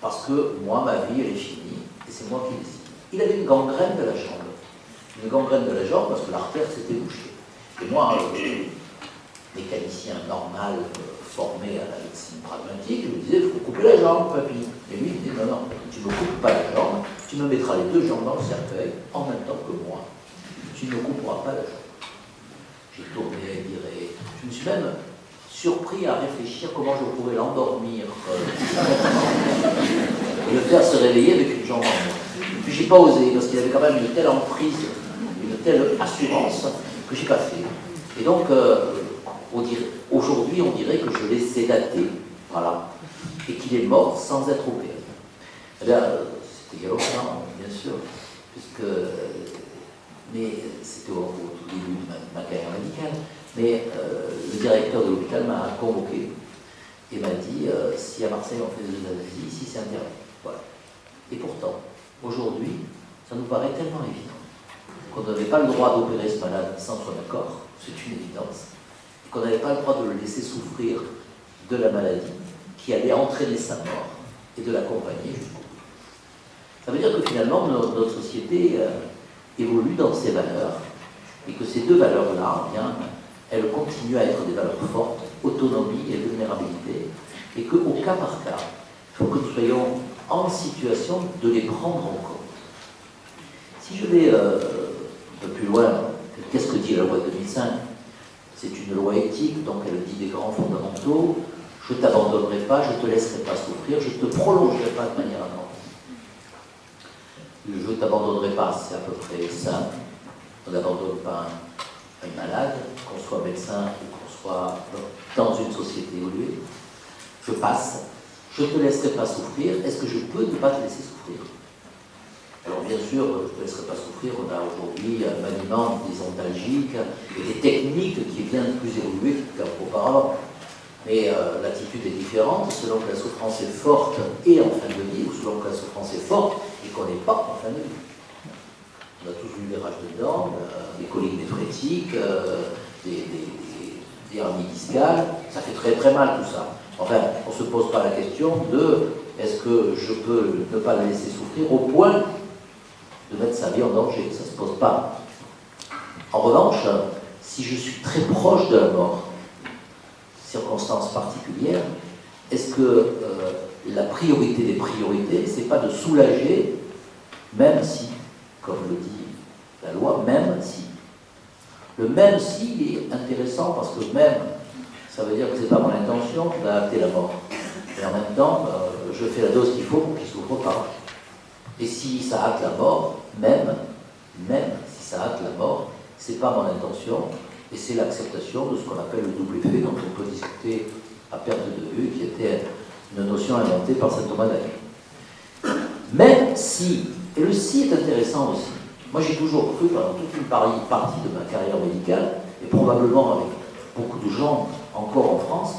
parce que moi, ma vie, elle est finie, et c'est moi qui décide. Il avait une gangrène de la jambe. Une gangrène de la jambe parce que l'artère s'était bouchée. Et moi, mécanicien normal, formé à la médecine pragmatique, je me disais, il faut couper la jambe, papy. Et lui, il me dit, non, non, tu ne me coupes pas la jambe, tu me mettras les deux jambes dans le cercueil, en même temps que moi. Tu ne couperas pas la jambe. J'ai tourné, viré. Je me suis même surpris à réfléchir comment je pourrais l'endormir et le faire se réveiller avec une jambe en moins. Puis j'ai pas osé, parce qu'il avait quand même une telle emprise, une telle assurance, que j'ai pas fait. Et donc, aujourd'hui, on dirait que je l'ai sédaté, voilà, et qu'il est mort sans être opéré. Eh bien, c'était il y a longtemps, bien sûr, mais c'était au tout début de ma carrière médicale, mais le directeur de l'hôpital m'a convoqué et m'a dit, si à Marseille on fait de l'euthanasie, ici c'est interdit. Voilà. Et pourtant, aujourd'hui, ça nous paraît tellement évident qu'on n'avait pas le droit d'opérer ce malade sans son accord, c'est une évidence, qu'on n'avait pas le droit de le laisser souffrir de la maladie qui allait entraîner sa mort et de l'accompagner jusqu'au bout. Ça veut dire que finalement, notre société évolue dans ses valeurs et que ces deux valeurs-là, bien, elles continuent à être des valeurs fortes, autonomie et vulnérabilité, et qu'au cas par cas, il faut que nous soyons en situation de les prendre en compte. Si je vais un peu plus loin, qu'est-ce que dit la loi de 2005 ? C'est une loi éthique, donc elle dit des grands fondamentaux. Je ne t'abandonnerai pas, je ne te laisserai pas souffrir, je ne te prolongerai pas de manière anormale. Je ne t'abandonnerai pas, c'est à peu près simple. On n'abandonne pas un malade, qu'on soit médecin ou qu'on soit dans une société évoluée. Je passe, je ne te laisserai pas souffrir, est-ce que je peux ne pas te laisser souffrir ? Alors bien sûr, je ne te laisserai pas souffrir, on a aujourd'hui un maniement des ontalgiques et des techniques qui est bien plus évoluée qu'auparavant. Mais l'attitude est différente selon que la souffrance est forte et en fin de vie, ou selon que la souffrance est forte et qu'on n'est pas en fin de vie. On a tous eu des rages de dents, des coliques néphrétiques, des hernies discales, ça fait très très mal tout ça. Enfin, on ne se pose pas la question de est-ce que je peux ne pas la laisser souffrir au point de mettre sa vie en danger, ça ne se pose pas. En revanche, si je suis très proche de la mort, circonstances particulières, est-ce que la priorité des priorités, c'est pas de soulager, même si, comme le dit la loi, même si. Le même si est intéressant parce que même, ça veut dire que c'est pas mon intention d'arrêter la mort. Mais en même temps, je fais la dose qu'il faut pour qu'il ne souffre pas. Et si ça hâte la mort, même si ça hâte la mort, c'est pas mon intention, et c'est l'acceptation de ce qu'on appelle le double effet, dont on peut discuter à perte de vue, qui était une notion inventée par saint Thomas d'Aquin. Même si, et le si est intéressant aussi, moi j'ai toujours cru pendant toute une partie de ma carrière médicale, et probablement avec beaucoup de gens encore en France,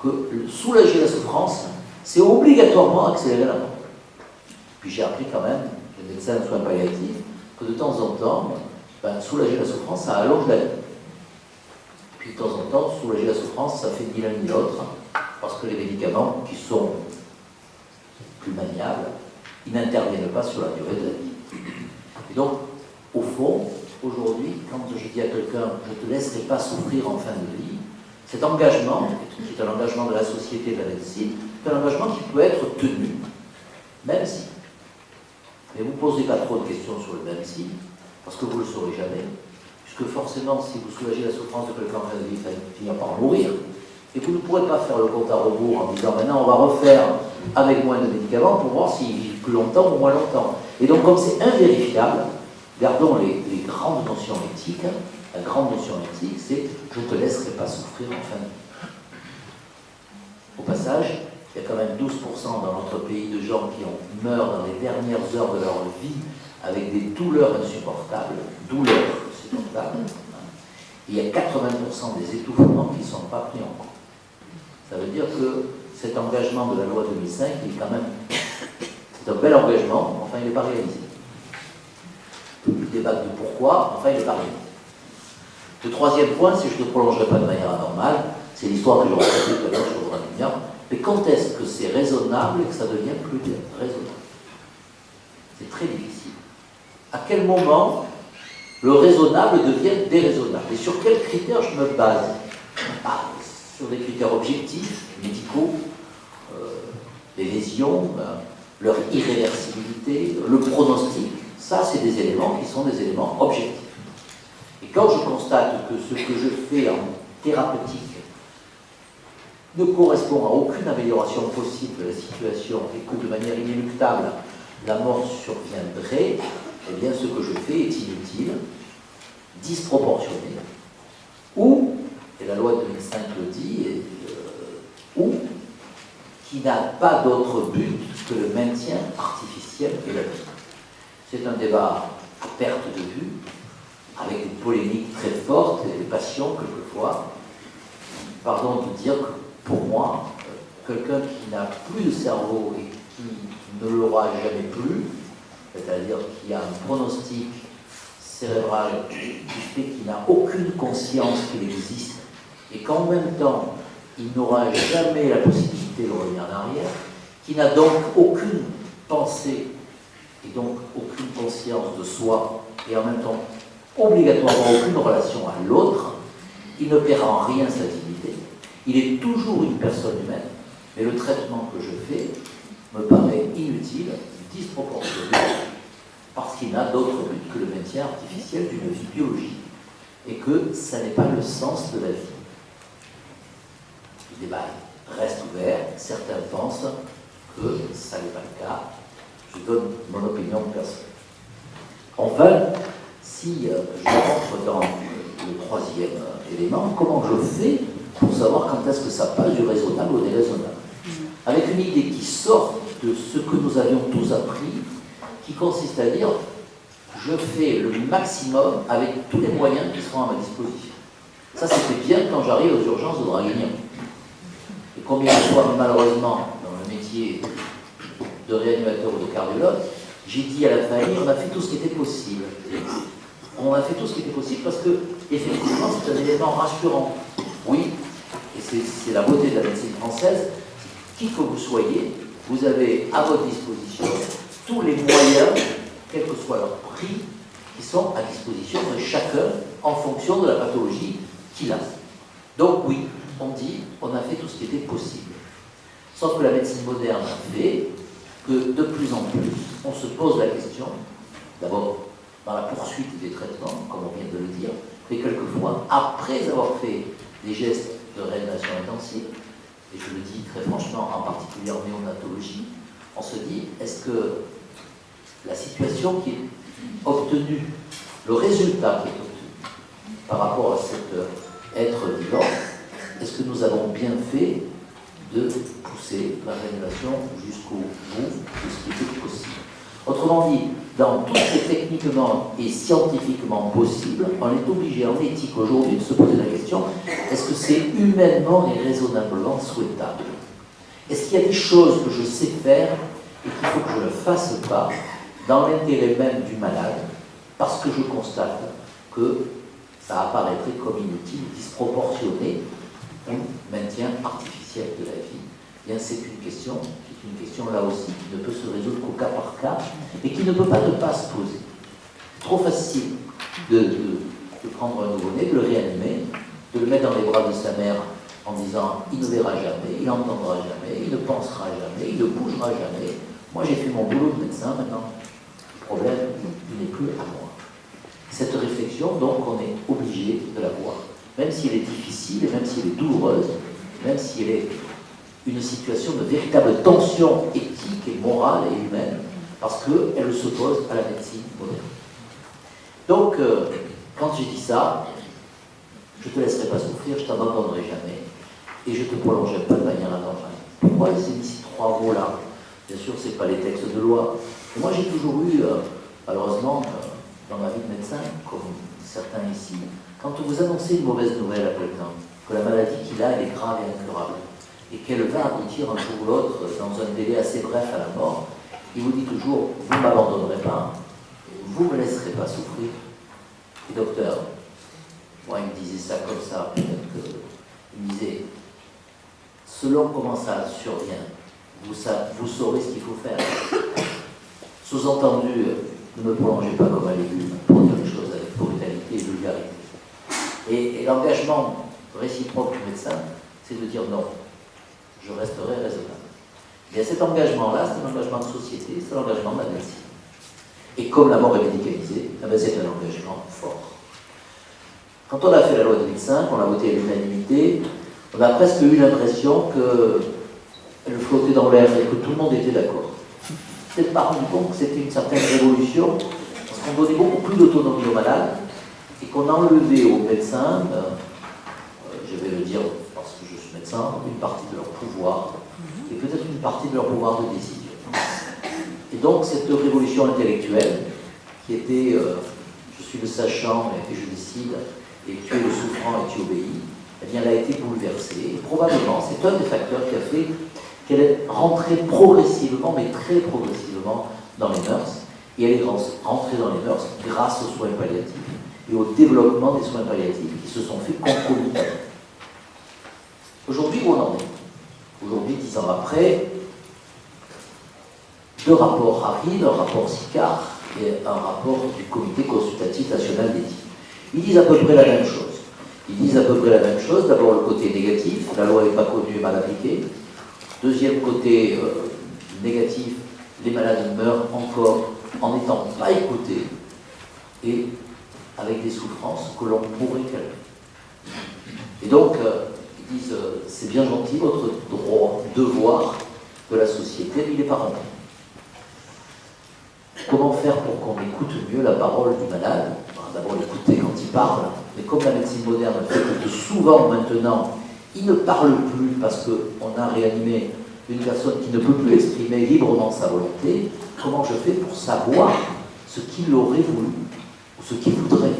que soulager la souffrance, c'est obligatoirement accélérer la mort. Puis j'ai appris quand même, les médecins de soins palliatifs, que de temps en temps, soulager la souffrance, ça allonge la vie. Puis de temps en temps, soulager la souffrance, ça fait ni l'un ni l'autre, parce que les médicaments qui sont plus maniables, ils n'interviennent pas sur la durée de la vie. Et donc, au fond, aujourd'hui, quand je dis à quelqu'un « je ne te laisserai pas souffrir en fin de vie », cet engagement, qui est un engagement de la société et de la médecine, c'est un engagement qui peut être tenu, même si. Mais vous ne posez pas trop de questions sur le même si, parce que vous ne le saurez jamais, puisque forcément, si vous soulagez la souffrance de quelqu'un en fin de vie, il finira par mourir. Et vous ne pourrez pas faire le compte à rebours en disant maintenant on va refaire avec moins de médicaments pour voir s'il vit plus longtemps ou moins longtemps. Et donc comme c'est invérifiable, gardons les grandes notions éthiques. La grande notion éthique, c'est je ne te laisserai pas souffrir en fin de vie. Au passage, il y a quand même 12% dans notre pays de gens qui meurent dans les dernières heures de leur vie avec des douleurs insupportables, Il y a 80% des étouffements qui ne sont pas pris en compte. Ça veut dire que cet engagement de la loi 2005, il est quand même, c'est un bel engagement, enfin il n'est pas réalisé. On peut débattre de pourquoi, enfin il n'est pas réalisé. Le troisième point, si je ne prolongerai pas de manière anormale, c'est l'histoire que j'ai racontée tout à l'heure sur Laurent Lumière. Mais quand est-ce que c'est raisonnable et que ça devient plus raisonnable? C'est très difficile. À quel moment le raisonnable devient déraisonnable? Et sur quels critères je me base? Sur des critères objectifs, médicaux, les lésions, leur irréversibilité, le pronostic. Ça, c'est des éléments qui sont des éléments objectifs. Et quand je constate que ce que je fais en thérapeutique ne correspond à aucune amélioration possible de la situation et que de manière inéluctable, la mort surviendrait, eh bien ce que je fais est inutile, disproportionné, ou, et la loi 2005 le dit, ou qui n'a pas d'autre but que le maintien artificiel de la vie. C'est un débat à perte de vue, avec des polémiques très fortes et des passions quelquefois. Pardon de dire que pour moi, quelqu'un qui n'a plus de cerveau et qui ne l'aura jamais plus, c'est-à-dire qui a un pronostic cérébral qui fait qu'il n'a aucune conscience qu'il existe et qu'en même temps, il n'aura jamais la possibilité de revenir en arrière, qui n'a donc aucune pensée et donc aucune conscience de soi et en même temps obligatoirement aucune relation à l'autre, il ne paiera en rien sa dignité. Il est toujours une personne humaine, mais le traitement que je fais me paraît inutile, disproportionné, parce qu'il n'a d'autre but que le maintien artificiel d'une vie biologique, et que ça n'est pas le sens de la vie. Le débat reste ouvert, certains pensent que ça n'est pas le cas. Je donne mon opinion personnelle. Enfin, si je rentre dans le troisième élément, comment je fais pour savoir quand est-ce que ça passe du raisonnable au déraisonnable? Avec une idée qui sort de ce que nous avions tous appris, qui consiste à dire je fais le maximum avec tous les moyens qui seront à ma disposition. Ça, c'était bien quand j'arrive aux urgences de Draguignan. Et combien de fois, malheureusement, dans le métier de réanimateur ou de cardiologue, j'ai dit à la famille, on a fait tout ce qui était possible. On a fait tout ce qui était possible parce que, effectivement, c'est un élément rassurant. Oui, et c'est la beauté de la médecine française, qui que vous soyez, vous avez à votre disposition tous les moyens, quel que soit leur prix, qui sont à disposition de chacun en fonction de la pathologie qu'il a. Donc oui, on dit, on a fait tout ce qui était possible. Sauf que la médecine moderne a fait que de plus en plus, on se pose la question, d'abord dans la poursuite des traitements, comme on vient de le dire, mais quelquefois, après avoir fait des gestes de réanimation intensive, et je le dis très franchement, en particulier en néonatologie, on se dit, est-ce que la situation qui est obtenue, le résultat qui est obtenu par rapport à cet être vivant, est-ce que nous avons bien fait de pousser la réanimation jusqu'au bout de ce qui était possible? Autrement dit, dans tout ce qui est techniquement et scientifiquement possible, on est obligé en éthique aujourd'hui de se poser la question, est-ce que c'est humainement et raisonnablement souhaitable? Est-ce qu'il y a des choses que je sais faire et qu'il faut que je ne fasse pas dans l'intérêt même du malade, parce que je constate que ça apparaîtrait comme inutile, disproportionné, ou maintien artificiel de la vie? Eh bien, c'est une question là aussi qui ne peut se résoudre qu'au cas par cas et qui ne peut pas ne pas se poser. Trop facile de prendre un nouveau-né, de le réanimer, de le mettre dans les bras de sa mère en disant il ne verra jamais, il n'entendra jamais, il ne pensera jamais, il ne bougera jamais. Moi j'ai fait mon boulot de médecin, maintenant le problème il n'est plus à moi. Cette réflexion évolution, donc on est obligé de la voir. Même si elle est difficile, et même si elle est douloureuse, même si elle est une situation de véritable tension éthique et morale et humaine, parce qu'elle s'oppose à la médecine moderne. Donc, quand j'ai dit ça, je ne te laisserai pas souffrir, je ne t'abandonnerai jamais, et je ne te prolongerai pas de manière anormale. Pourquoi j'ai mis ces trois mots-là? Bien sûr, ce n'est pas les textes de loi. Et moi, j'ai toujours eu, malheureusement, dans ma vie de médecin, comme certains ici, quand vous annoncez une mauvaise nouvelle à quelqu'un, que la maladie qu'il a, elle est grave et incurable, et qu'elle va aboutir un jour ou l'autre, dans un délai assez bref à la mort, il vous dit toujours, vous ne m'abandonnerez pas, vous ne me laisserez pas souffrir. Et docteur, moi il me disait ça comme ça, peut-être qu'il me disait, selon comment ça survient, vous saurez ce qu'il faut faire. Sous-entendu, ne me prolongez pas comme un légume, pour dire les choses avec brutalité et vulgarité. Et l'engagement réciproque du médecin, c'est de dire non, je resterai raisonnable. Et cet engagement-là, c'est un engagement de société, c'est l'engagement de la médecine. Et comme la mort est médicalisée, c'est un engagement fort. Quand on a fait la loi 2005, on l'a votée à l'unanimité, on a presque eu l'impression qu'elle flottait dans l'air et que tout le monde était d'accord. On s'est pas rendu compte que c'était une certaine révolution, parce qu'on donnait beaucoup plus d'autonomie aux malades, et qu'on enlevait aux médecins, je vais le dire parce que je suis médecin, une partie de leur pouvoir, et peut-être une partie de leur pouvoir de décision. Et donc cette révolution intellectuelle, qui était je suis le sachant et je décide, et tu es le souffrant et tu obéis, eh bien elle a été bouleversée. Et probablement, c'est un des facteurs qui a fait qu'elle est rentrée progressivement, mais très progressivement, dans les mœurs. Et elle est rentrée dans les mœurs grâce aux soins palliatifs et au développement des soins palliatifs qui se sont faits concomitamment. Aujourd'hui, où on en est? Aujourd'hui, 10 ans après, deux rapports arrivent, un rapport SICAR et un rapport du Comité consultatif national d'éthique. Ils disent à peu près la même chose. Ils disent à peu près la même chose. D'abord le côté négatif, la loi n'est pas connue et mal appliquée. Deuxième côté négatif, les malades meurent encore en n'étant pas écoutés et avec des souffrances que l'on pourrait calmer. Et donc, ils disent, c'est bien gentil, votre droit, devoir de la société, mais il n'est pas rempli. Comment faire pour qu'on écoute mieux la parole du malade? D'abord l'écouter quand il parle, mais comme la médecine moderne fait que souvent maintenant, il ne parle plus parce qu'on a réanimé une personne qui ne peut plus exprimer librement sa volonté, comment je fais pour savoir ce qu'il aurait voulu, ou ce qu'il voudrait?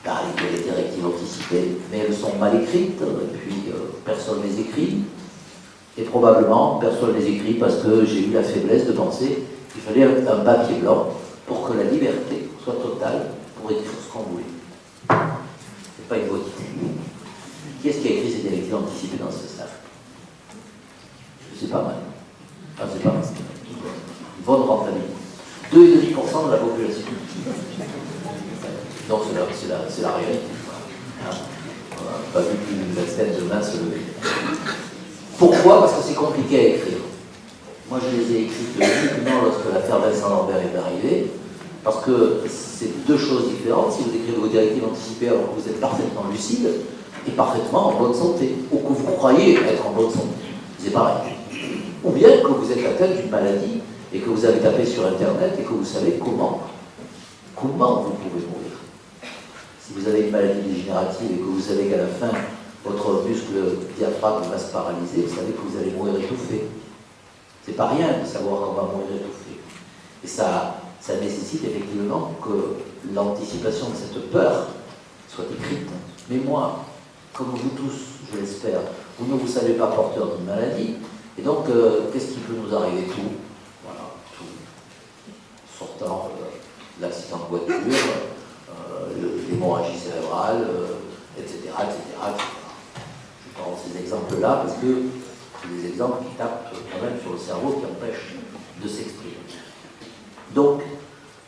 Là, il y a des directives anticipées, mais elles sont mal écrites, et puis personne ne les écrit, et probablement personne ne les écrit parce que j'ai eu la faiblesse de penser qu'il fallait un papier blanc pour que la liberté soit totale pour écrire ce qu'on voulait. C'est pas une bonne idée. Qui est-ce qui a écrit ces directives anticipées dans ce stade? C'est pas mal. Ah, c'est pas mal. Une bonne rentabilité. 2,5% de la population. Donc c'est la réalité. On n'a pas vu plus d'une vingtaine de mains se lever. Pourquoi? Parce que c'est compliqué à écrire. Moi, je les ai écrites uniquement lorsque l'affaire Vincent Lambert est arrivée, parce que c'est deux choses différentes. Si vous écrivez vos directives anticipées alors que vous êtes parfaitement lucide et parfaitement en bonne santé, ou que vous croyez être en bonne santé, c'est pareil. Ou bien que vous êtes atteint d'une maladie et que vous avez tapé sur Internet et que vous savez comment vous pouvez mourir. Si vous avez une maladie dégénérative et que vous savez qu'à la fin, votre muscle diaphragme va se paralyser, vous savez que vous allez mourir étouffé. C'est pas rien de savoir qu'on va mourir étouffé. Et ça nécessite effectivement que l'anticipation de cette peur soit écrite. Mais moi, comme vous tous, je l'espère, vous ne vous savez pas porteur d'une maladie, et donc qu'est-ce qui peut nous arriver? Tout. Voilà, tout. Sortant de l'accident de voiture, l'hémorragie cérébrale, etc., etc., etc. Je prends ces exemples-là parce que c'est des exemples qui tapent quand même sur le cerveau, qui empêchent de s'exprimer. Donc,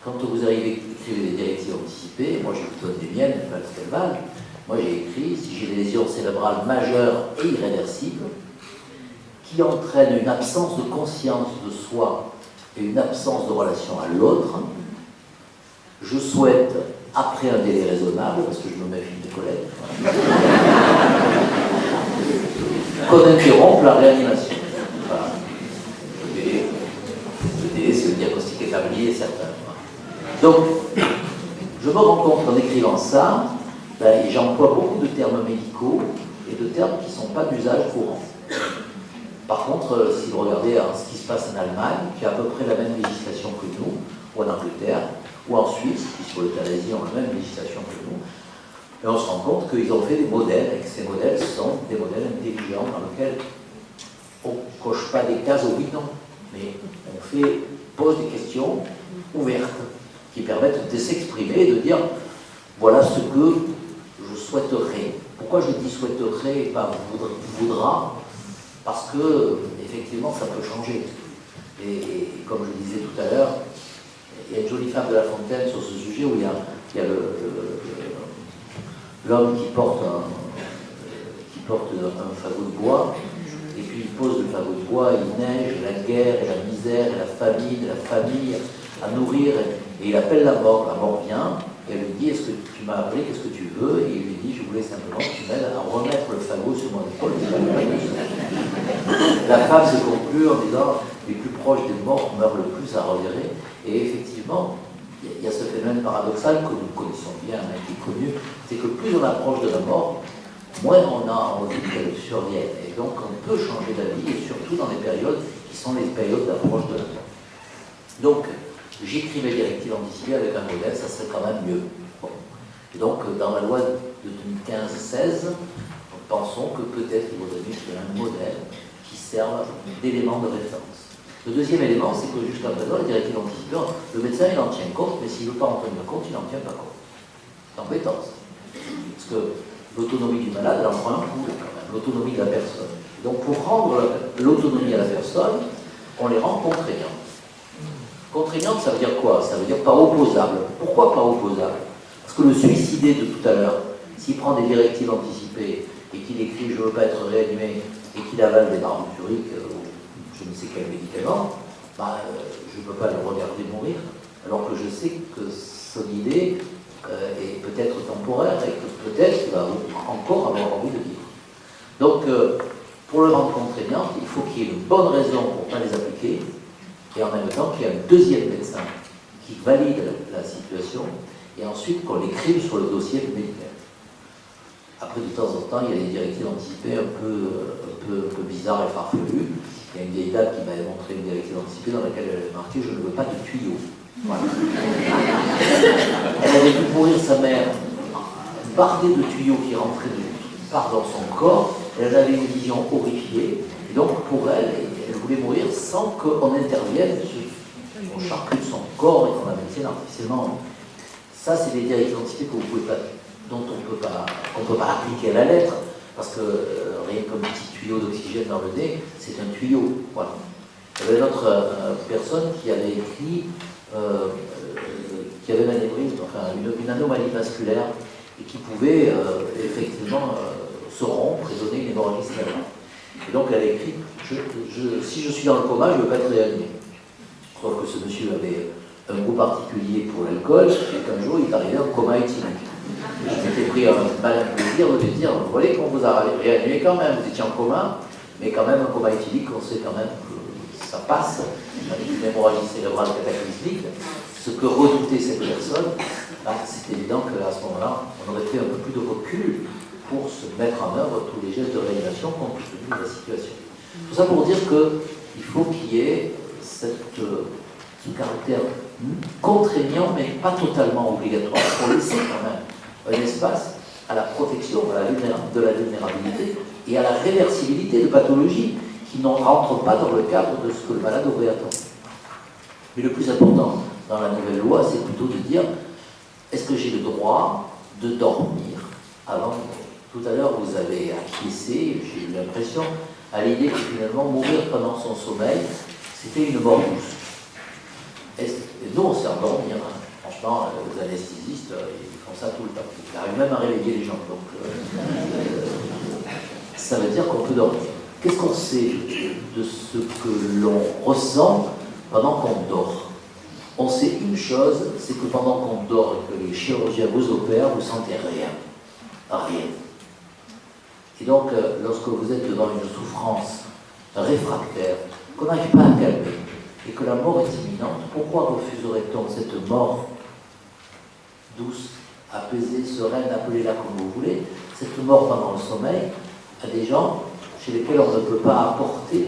quand vous arrivez à écrire des directives anticipées, moi je vous donne des miennes, pas qu'elles valent. Moi j'ai écrit, si j'ai des lésions cérébrales majeures et irréversibles, qui entraînent une absence de conscience de soi et une absence de relation à l'autre, je souhaite après un délai raisonnable, parce que je me méfie des collègues, qu'on interrompe la réanimation. Voilà. Et c'est le diagnostic établi et certain. Donc, je me rends compte qu'en écrivant ça, j'emploie beaucoup de termes médicaux et de termes qui ne sont pas d'usage courant. Par contre, si vous regardez ce qui se passe en Allemagne, qui a à peu près la même législation que nous, ou en Angleterre, ou en Suisse, qui sur l'euthanasie ont la même législation que nous, et on se rend compte qu'ils ont fait des modèles, et que ces modèles sont des modèles intelligents dans lesquels on ne coche pas des cases au oui non, mais on pose des questions ouvertes qui permettent de s'exprimer et de dire voilà ce que je souhaiterais. Pourquoi je dis souhaiterais et pas voudra? Parce que, effectivement, ça peut changer. Et comme je disais tout à l'heure, il y a une jolie femme de La Fontaine sur ce sujet où il y a l'homme qui porte un fagot de bois, et puis il pose le fagot de bois, il neige, la guerre, et la misère, et la famille à nourrir, et il appelle la mort vient, et elle lui dit, est-ce que tu m'as appelé, qu'est-ce que tu veux? Et il lui dit, je voulais simplement que tu m'aides à remettre le fagot sur mon épaule. La femme se conclut en disant, les plus proches des morts meurent le plus à revirer, et effectivement, il y a ce phénomène paradoxal que nous connaissons bien, hein, qui est connu, c'est que plus on approche de la mort, moins on a envie qu'elle survienne. Et donc on peut changer d'avis, et surtout dans les périodes qui sont les périodes d'approche de la mort. Donc, j'écris mes directives anticipées avec un modèle, ça serait quand même mieux. Bon. Et donc, dans la loi de 2015-16, nous pensons que peut-être il vaudrait mieux qu'il y ait un modèle qui serve d'élément de référence. Le deuxième élément, c'est que jusqu'à présent, les directives anticipées, le médecin, il en tient compte, mais s'il ne veut pas en tenir compte, il n'en tient pas compte. C'est embêtant, ça. Parce que l'autonomie du malade, elle en prend un coup, quand même, l'autonomie de la personne. Donc, pour rendre l'autonomie à la personne, on les rend contraignants. Contraignante, ça veut dire quoi? Ça veut dire pas opposable. Pourquoi pas opposable? Parce que le suicidé de tout à l'heure, s'il prend des directives anticipées et qu'il écrit « je ne veux pas être réanimé » et qu'il avale des barbituriques ou je ne sais quel médicament, je ne peux pas le regarder mourir, alors que je sais que son idée est peut-être temporaire et que peut-être il va encore avoir envie de vivre. Donc, pour le rendre contraignant, il faut qu'il y ait une bonne raison pour ne pas les appliquer, et en même temps qu'il y a un deuxième médecin qui valide la situation, et ensuite qu'on l'écrive sur le dossier médical. Après, de temps en temps, il y a des directives anticipées un peu bizarres et farfelues. Il y a une vieille dame qui m'avait montré une directive anticipée dans laquelle elle avait marqué « je ne veux pas de tuyaux ». Voilà. Elle avait vu mourir sa mère bardée de tuyaux qui rentraient par dans son corps. Elle avait une vision horrifiée. Et donc, pour elle, elle voulait mourir sans qu'on intervienne on charcute son corps et qu'on la maintienne artificiellement. Ça, c'est des directives anticipées dont on ne peut pas appliquer à la lettre, parce que rien qu'un petit tuyau d'oxygène dans le nez, c'est un tuyau. Voilà. Il y avait une autre personne qui avait écrit, qui avait un anévrisme, enfin une anomalie vasculaire, et qui pouvait effectivement se rompre et donner une hémorragie cérébrale. Et donc elle a écrit, si je suis dans le coma, je ne veux pas être réanimé. Sauf que ce monsieur avait un goût particulier pour l'alcool, et qu'un jour il est arrivé en coma éthylique. Je m'étais pris un malin plaisir de lui dire, vous voyez qu'on vous a réanimé quand même, vous étiez en coma, mais quand même un coma éthylique, on sait quand même que ça passe, avec une hémorragie cérébrale cataclysmique. Ce que redoutait cette personne, c'est évident qu'à ce moment-là, on aurait fait un peu plus de recul pour se mettre en œuvre tous les gestes de réanimation compte tenu de la situation. Tout ça pour dire qu'il faut qu'il y ait ce caractère contraignant, mais pas totalement obligatoire, pour laisser quand même un espace à la protection de la vulnérabilité et à la réversibilité de pathologies qui ne rentrent pas dans le cadre de ce que le malade aurait attendu. Mais le plus important dans la nouvelle loi, c'est plutôt de dire est-ce que j'ai le droit de dormir avant de mourir? Tout à l'heure, vous avez acquiescé, j'ai eu l'impression, à l'idée que finalement, mourir pendant son sommeil, c'était une mort douce. Et nous, on sait endormir. Hein. Franchement, les anesthésistes, ils font ça tout le temps. Ils arrivent même à réveiller les gens. Donc, ça veut dire qu'on peut dormir. Qu'est-ce qu'on sait de ce que l'on ressent pendant qu'on dort? On sait une chose, c'est que pendant qu'on dort et que les chirurgiens vous opèrent, vous sentez rien. Rien. Et donc, lorsque vous êtes devant une souffrance réfractaire, qu'on n'arrive pas à calmer, et que la mort est imminente, pourquoi refuserait-on cette mort douce, apaisée, sereine, appelez-la comme vous voulez, cette mort pendant le sommeil, à des gens chez lesquels on ne peut pas apporter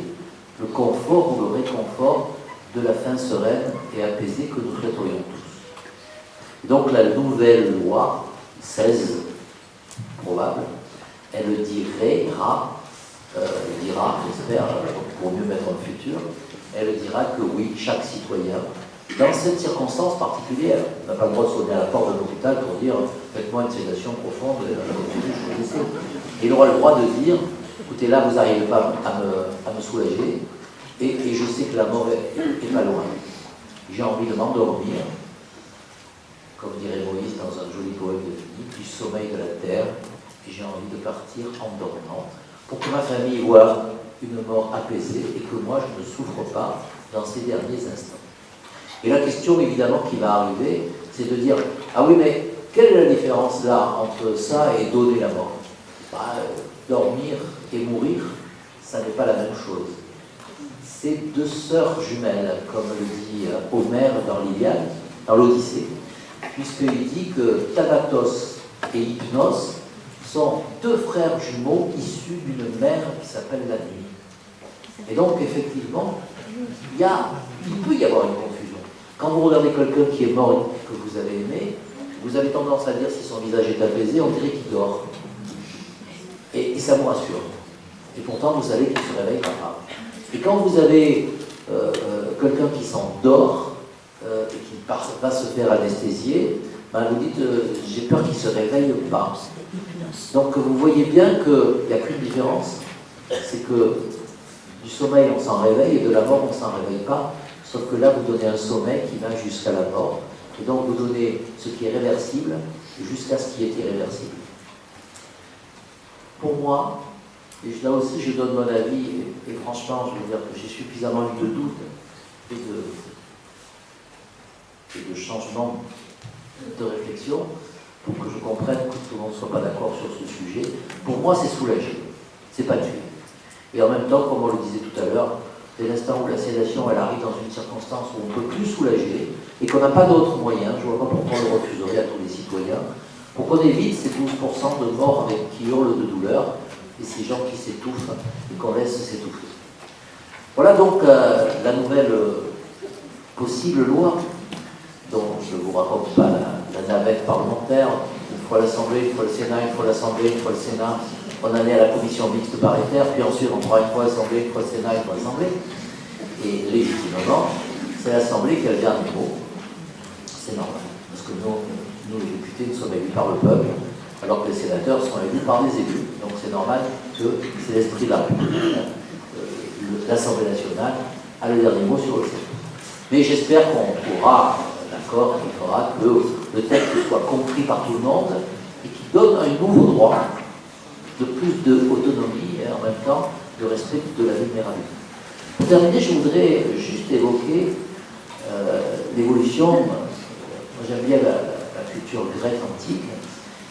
le confort ou le réconfort de la fin sereine et apaisée que nous souhaiterions tous. Et donc la nouvelle loi, 16, probable, elle dira, j'espère, pour mieux mettre un futur, elle dira que oui, chaque citoyen, dans cette circonstance particulière, n'a pas le droit de sonner à la porte de l'hôpital pour dire « faites-moi une sédation profonde et je vous laisse ». Il aura le droit de dire « écoutez, là, vous n'arrivez pas à me soulager, et je sais que la mort est pas loin. J'ai envie de m'endormir, comme dirait Moïse dans un joli poème de Philippe, du sommeil de la terre, et j'ai envie de partir en dormant, pour que ma famille voie une mort apaisée et que moi je ne souffre pas dans ces derniers instants. » Et la question évidemment qui va arriver, c'est de dire « ah oui, mais quelle est la différence là entre ça et donner la mort ?» Dormir et mourir, ça n'est pas la même chose. C'est deux sœurs jumelles, comme le dit Homère dans l'Iliade, dans l'Odyssée, puisqu'il dit que Thanatos et Hypnos sont deux frères jumeaux issus d'une mère qui s'appelle la nuit. Et donc, effectivement, il peut y avoir une confusion. Quand vous regardez quelqu'un qui est mort et que vous avez aimé, vous avez tendance à dire si son visage est apaisé, on dirait qu'il dort. Et ça vous rassure. Et pourtant, vous savez qu'il se réveille pas. Et quand vous avez quelqu'un qui s'endort et qui va se faire anesthésier, vous dites j'ai peur qu'il ne se réveille pas. Donc vous voyez bien qu'il n'y a qu'une différence, c'est que du sommeil on s'en réveille et de la mort on ne s'en réveille pas, sauf que là vous donnez un sommeil qui va jusqu'à la mort, et donc vous donnez ce qui est réversible jusqu'à ce qui est irréversible. Pour moi, et là aussi je donne mon avis, et franchement je veux dire que j'ai suffisamment eu de doutes et de changements de réflexion pour que je comprenne que tout le monde ne soit pas d'accord sur ce sujet. Pour moi c'est soulager, c'est pas tuer. Et en même temps, comme on le disait tout à l'heure, dès l'instant où la sédation elle arrive dans une circonstance où on ne peut plus soulager et qu'on n'a pas d'autres moyens, je ne vois pas pourquoi on le refuserait à tous les citoyens, pour qu'on évite ces 12% de morts qui hurlent de douleur et ces gens qui s'étouffent et qu'on laisse s'étouffer. Voilà donc la nouvelle possible loi dont je ne vous raconte pas la navette parlementaire, une fois l'Assemblée, une fois le Sénat, une fois l'Assemblée, une fois le Sénat, on en est à la commission mixte paritaire, puis ensuite on prend une fois l'Assemblée, une fois le Sénat, une fois l'Assemblée, et légitimement, c'est l'Assemblée qui a le dernier mot. C'est normal, parce que nous les députés, nous sommes élus par le peuple, alors que les sénateurs sont élus par les élus, donc c'est normal que c'est l'esprit de la République. L'Assemblée nationale a le dernier mot sur le sujet. Mais j'espère qu'on pourra, l'accord qui fera que le texte soit compris par tout le monde et qui donne un nouveau droit de plus d'autonomie et en même temps de respect de la vulnérabilité. Pour terminer, je voudrais juste évoquer l'évolution. Moi j'aime bien la culture grecque antique.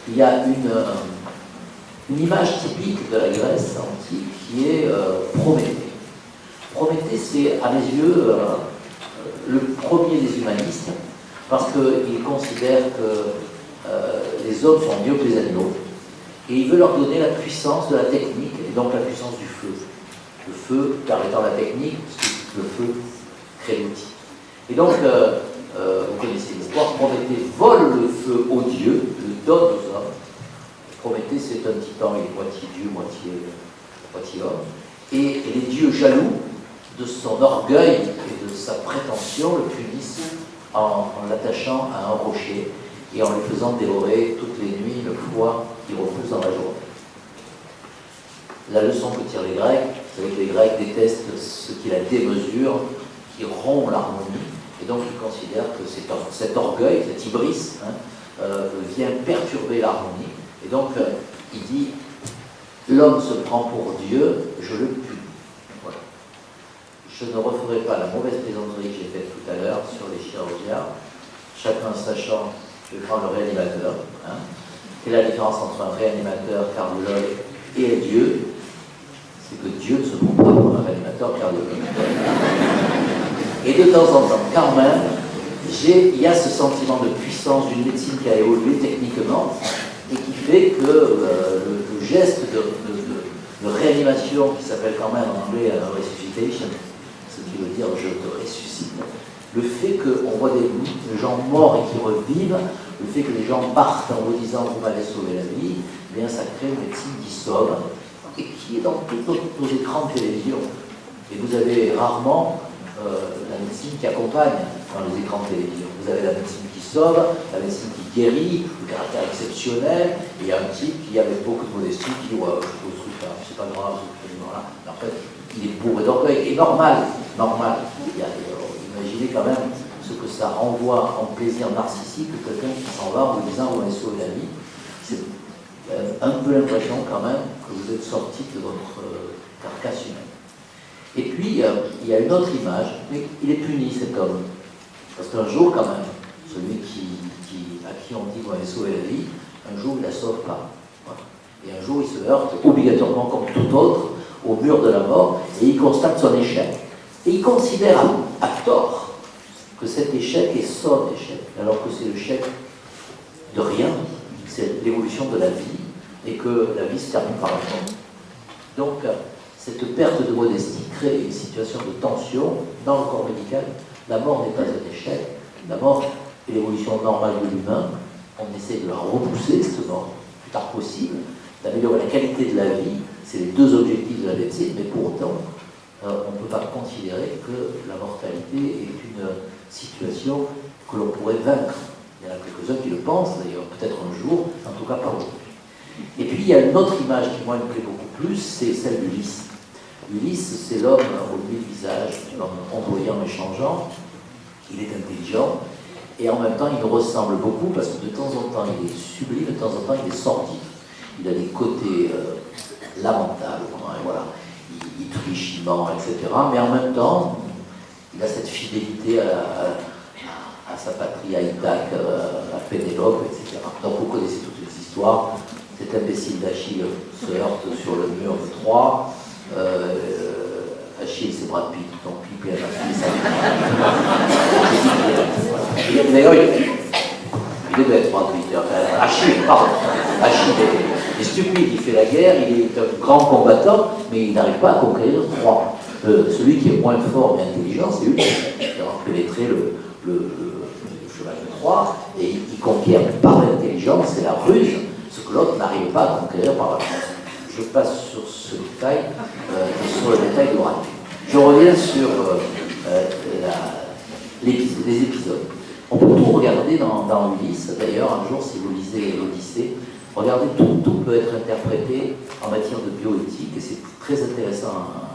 Il y a une image typique de la Grèce antique qui est Prométhée. Prométhée, c'est à mes yeux le premier des humanistes, parce qu'il considère que les hommes sont mieux que les animaux, et il veut leur donner la puissance de la technique, et donc la puissance du feu. Le feu permettant la technique, parce que le feu crée l'outil. Et donc, vous connaissez l'histoire, Prométhée vole le feu aux dieux, le donne aux hommes. Prométhée, c'est un titan, il est moitié dieu, moitié homme. Et les dieux jaloux de son orgueil et de sa prétention le punissent en l'attachant à un rocher et en lui faisant dévorer toutes les nuits le foie qui repousse dans la journée. La leçon que tirent les Grecs, c'est que les Grecs détestent ce qui est la démesure, qui rompt l'harmonie, et donc ils considèrent que cet orgueil, cette hybris, vient perturber l'harmonie, et donc il dit « l'homme se prend pour Dieu, je le punis ». Voilà. je ne referai pas la mauvaise plaisanterie que j'ai faite tout à l'heure sur les chirurgiens, chacun sachant, je vais prendre le réanimateur. Hein. Quelle est la différence entre un réanimateur cardiologue et Dieu? C'est que Dieu ne se prend pas pour un réanimateur cardiologue. Et de temps en temps, quand même, il y a ce sentiment de puissance d'une médecine qui a évolué techniquement et qui fait que le geste de réanimation, qui s'appelle quand même en anglais resuscitation, ce qui veut dire je te ressuscite, le fait qu'on voit des gens morts et qui revivent, le fait que les gens partent en vous disant vous m'avez sauvé la vie, eh bien ça crée une médecine qui sauve et qui est dans tous nos écrans de télévision. Et vous avez rarement la médecine qui accompagne dans les écrans de télévision. Vous avez la médecine qui sauve, la médecine qui guérit, le caractère exceptionnel, et il y a un type qui, avec beaucoup de modestie, qui dit ouais, je trouve ce truc-là, c'est pas grave, ce truc-là. Mais en fait, il est bourré d'orgueil, et normal. Imaginez quand même ce que ça renvoie en plaisir narcissique, quelqu'un qui s'en va en vous disant vous m'avez sauvé la vie. C'est un peu l'impression quand même que vous êtes sorti de votre carcasse humaine. Et puis, il y a une autre image, mais il est puni cet homme. Parce qu'un jour, quand même, celui à qui on dit qu'on va sauver la vie, un jour, il ne la sauve pas. Voilà. Et un jour, il se heurte obligatoirement, comme tout autre, au mur de la mort, et il constate son échec. Et il considère à tort que cet échec est son échec, alors que c'est l'échec de rien, c'est l'évolution de la vie, et que la vie se termine par la mort. Donc, cette perte de modestie crée une situation de tension dans le corps médical. La mort n'est pas un échec, la mort est l'évolution normale de l'humain. On essaie de la repousser, cette mort, le plus tard possible, d'améliorer la qualité de la vie. C'est les deux objectifs de la médecine, mais pour autant, on ne peut pas considérer que la mortalité est une situation que l'on pourrait vaincre. Il y en a quelques-uns qui le pensent, d'ailleurs, peut-être un jour, en tout cas pas aujourd'hui. Et puis il y a une autre image qui, moi, me plaît beaucoup plus, c'est celle d'Ulysse. Ulysse, c'est l'homme au mille visages, l'homme ondoyant et changeant. Il est intelligent, et en même temps, il nous ressemble beaucoup, parce que de temps en temps, il est sublime, de temps en temps, il est sordide. Il a des côtés lamentables, voilà. Il triche, il ment, etc. Mais en même temps, il a cette fidélité à sa patrie, à Ithaque, à Pénélope, etc. Donc vous connaissez toutes les histoires. Cet imbécile d'Achille se heurte sur le mur de Troie. Achille, c'est Brad Pitt, donc il perd la d'ailleurs, il devait être Brad Pitt. Achille, pardon. Achille est stupide, il fait la guerre, il est un grand combattant, mais il n'arrive pas à conquérir Troie. Celui qui est moins fort et intelligent, c'est lui qui a pénétré le cheval de Troie, et il conquiert par l'intelligence, c'est la ruse, ce que l'autre n'arrive pas à conquérir par la force. Je passe sur ce détail, sur le détail de Brad Pitt. Je reviens sur les épisodes. On peut tout regarder dans Ulysse. D'ailleurs, un jour, si vous lisez l'Odyssée, regardez, tout peut être interprété en matière de bioéthique, et c'est très intéressant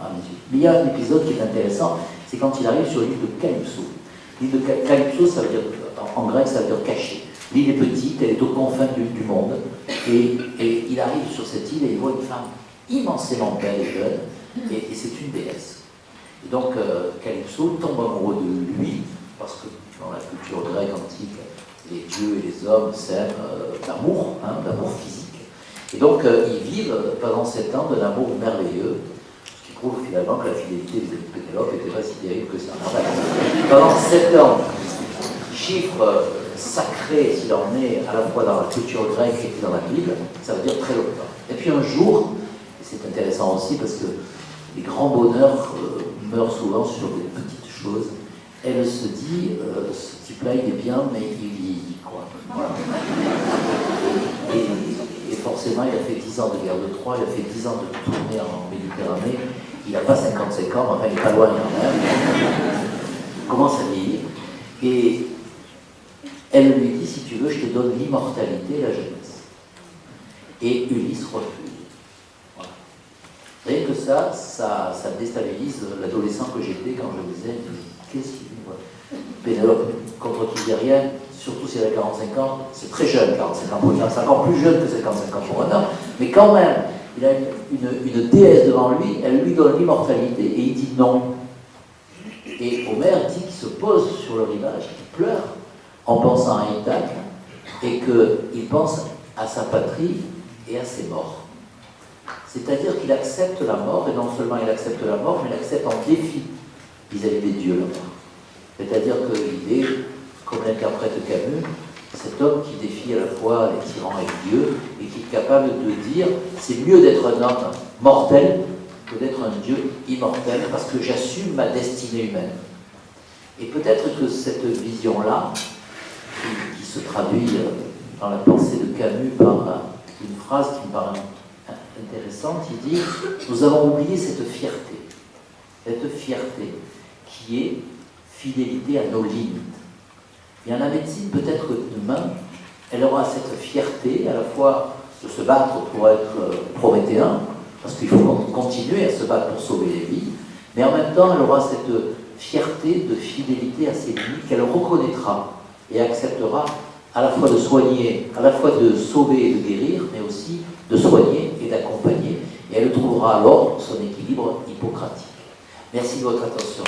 à mes yeux. Mais il y a un épisode qui est intéressant, c'est quand il arrive sur l'île de Calypso. L'île de Calypso, ça veut dire, en grec, ça veut dire caché. L'île est petite, elle est aux confins du monde, et il arrive sur cette île et il voit une femme immensément belle et jeune, et c'est une déesse. Et donc, Calypso tombe amoureux de lui, parce que dans la culture grecque antique, les dieux et les hommes s'aiment d'amour, d'amour physique. Et donc, ils vivent pendant 7 ans de l'amour merveilleux, ce qui prouve finalement que la fidélité de Pénélope n'était pas si terrible que ça. Pendant 7 ans, chiffre sacré, s'il en est à la fois dans la culture grecque et dans la Bible, ça veut dire très longtemps. Et puis un jour, et c'est intéressant aussi parce que les grands bonheurs meurent souvent sur des petites choses, elle se dit, ce type-là il est bien, mais il vieillit, quoi. Voilà. Et forcément, il a fait 10 ans de guerre de Troie, il a fait 10 ans de tournée en Méditerranée, il n'a pas 55 ans, enfin il n'est pas loin quand même. Il commence à vieillir. Et elle lui dit, si tu veux, je te donne l'immortalité et la jeunesse. Et Ulysse refuse. Voilà. Vous voyez que ça déstabilise l'adolescent que j'étais quand je me disais, qu'est-ce qu'il dit Pénélope, contre qui dit rien, surtout si elle a 45 ans, c'est très jeune, 45 ans pour une femme, c'est encore plus jeune que 55 ans pour un homme, mais quand même, il a une déesse devant lui, elle lui donne l'immortalité, et il dit non. Homère dit qu'il se pose sur le rivage, qu'il pleure en pensant à Ithaque et qu'il pense à sa patrie et à ses morts. C'est-à-dire qu'il accepte la mort, et non seulement il accepte la mort, mais il accepte en défi vis-à-vis des dieux la mort. C'est-à-dire qu'il est, comme l'interprète Camus, cet homme qui défie à la fois les tyrans et Dieu, et qui est capable de dire c'est mieux d'être un homme mortel que d'être un Dieu immortel, parce que j'assume ma destinée humaine. Et peut-être que cette vision-là, qui se traduit dans la pensée de Camus par une phrase qui me paraît intéressante, il dit « Nous avons oublié cette fierté qui est fidélité à nos limites. » Et en la médecine, peut-être que demain, elle aura cette fierté à la fois de se battre pour être prométhéen, parce qu'il faut continuer à se battre pour sauver les vies, mais en même temps, elle aura cette fierté de fidélité à ses limites qu'elle reconnaîtra et acceptera à la fois de soigner, à la fois de sauver et de guérir, mais aussi de soigner et d'accompagner. Et elle trouvera alors son équilibre hippocratique. Merci de votre attention.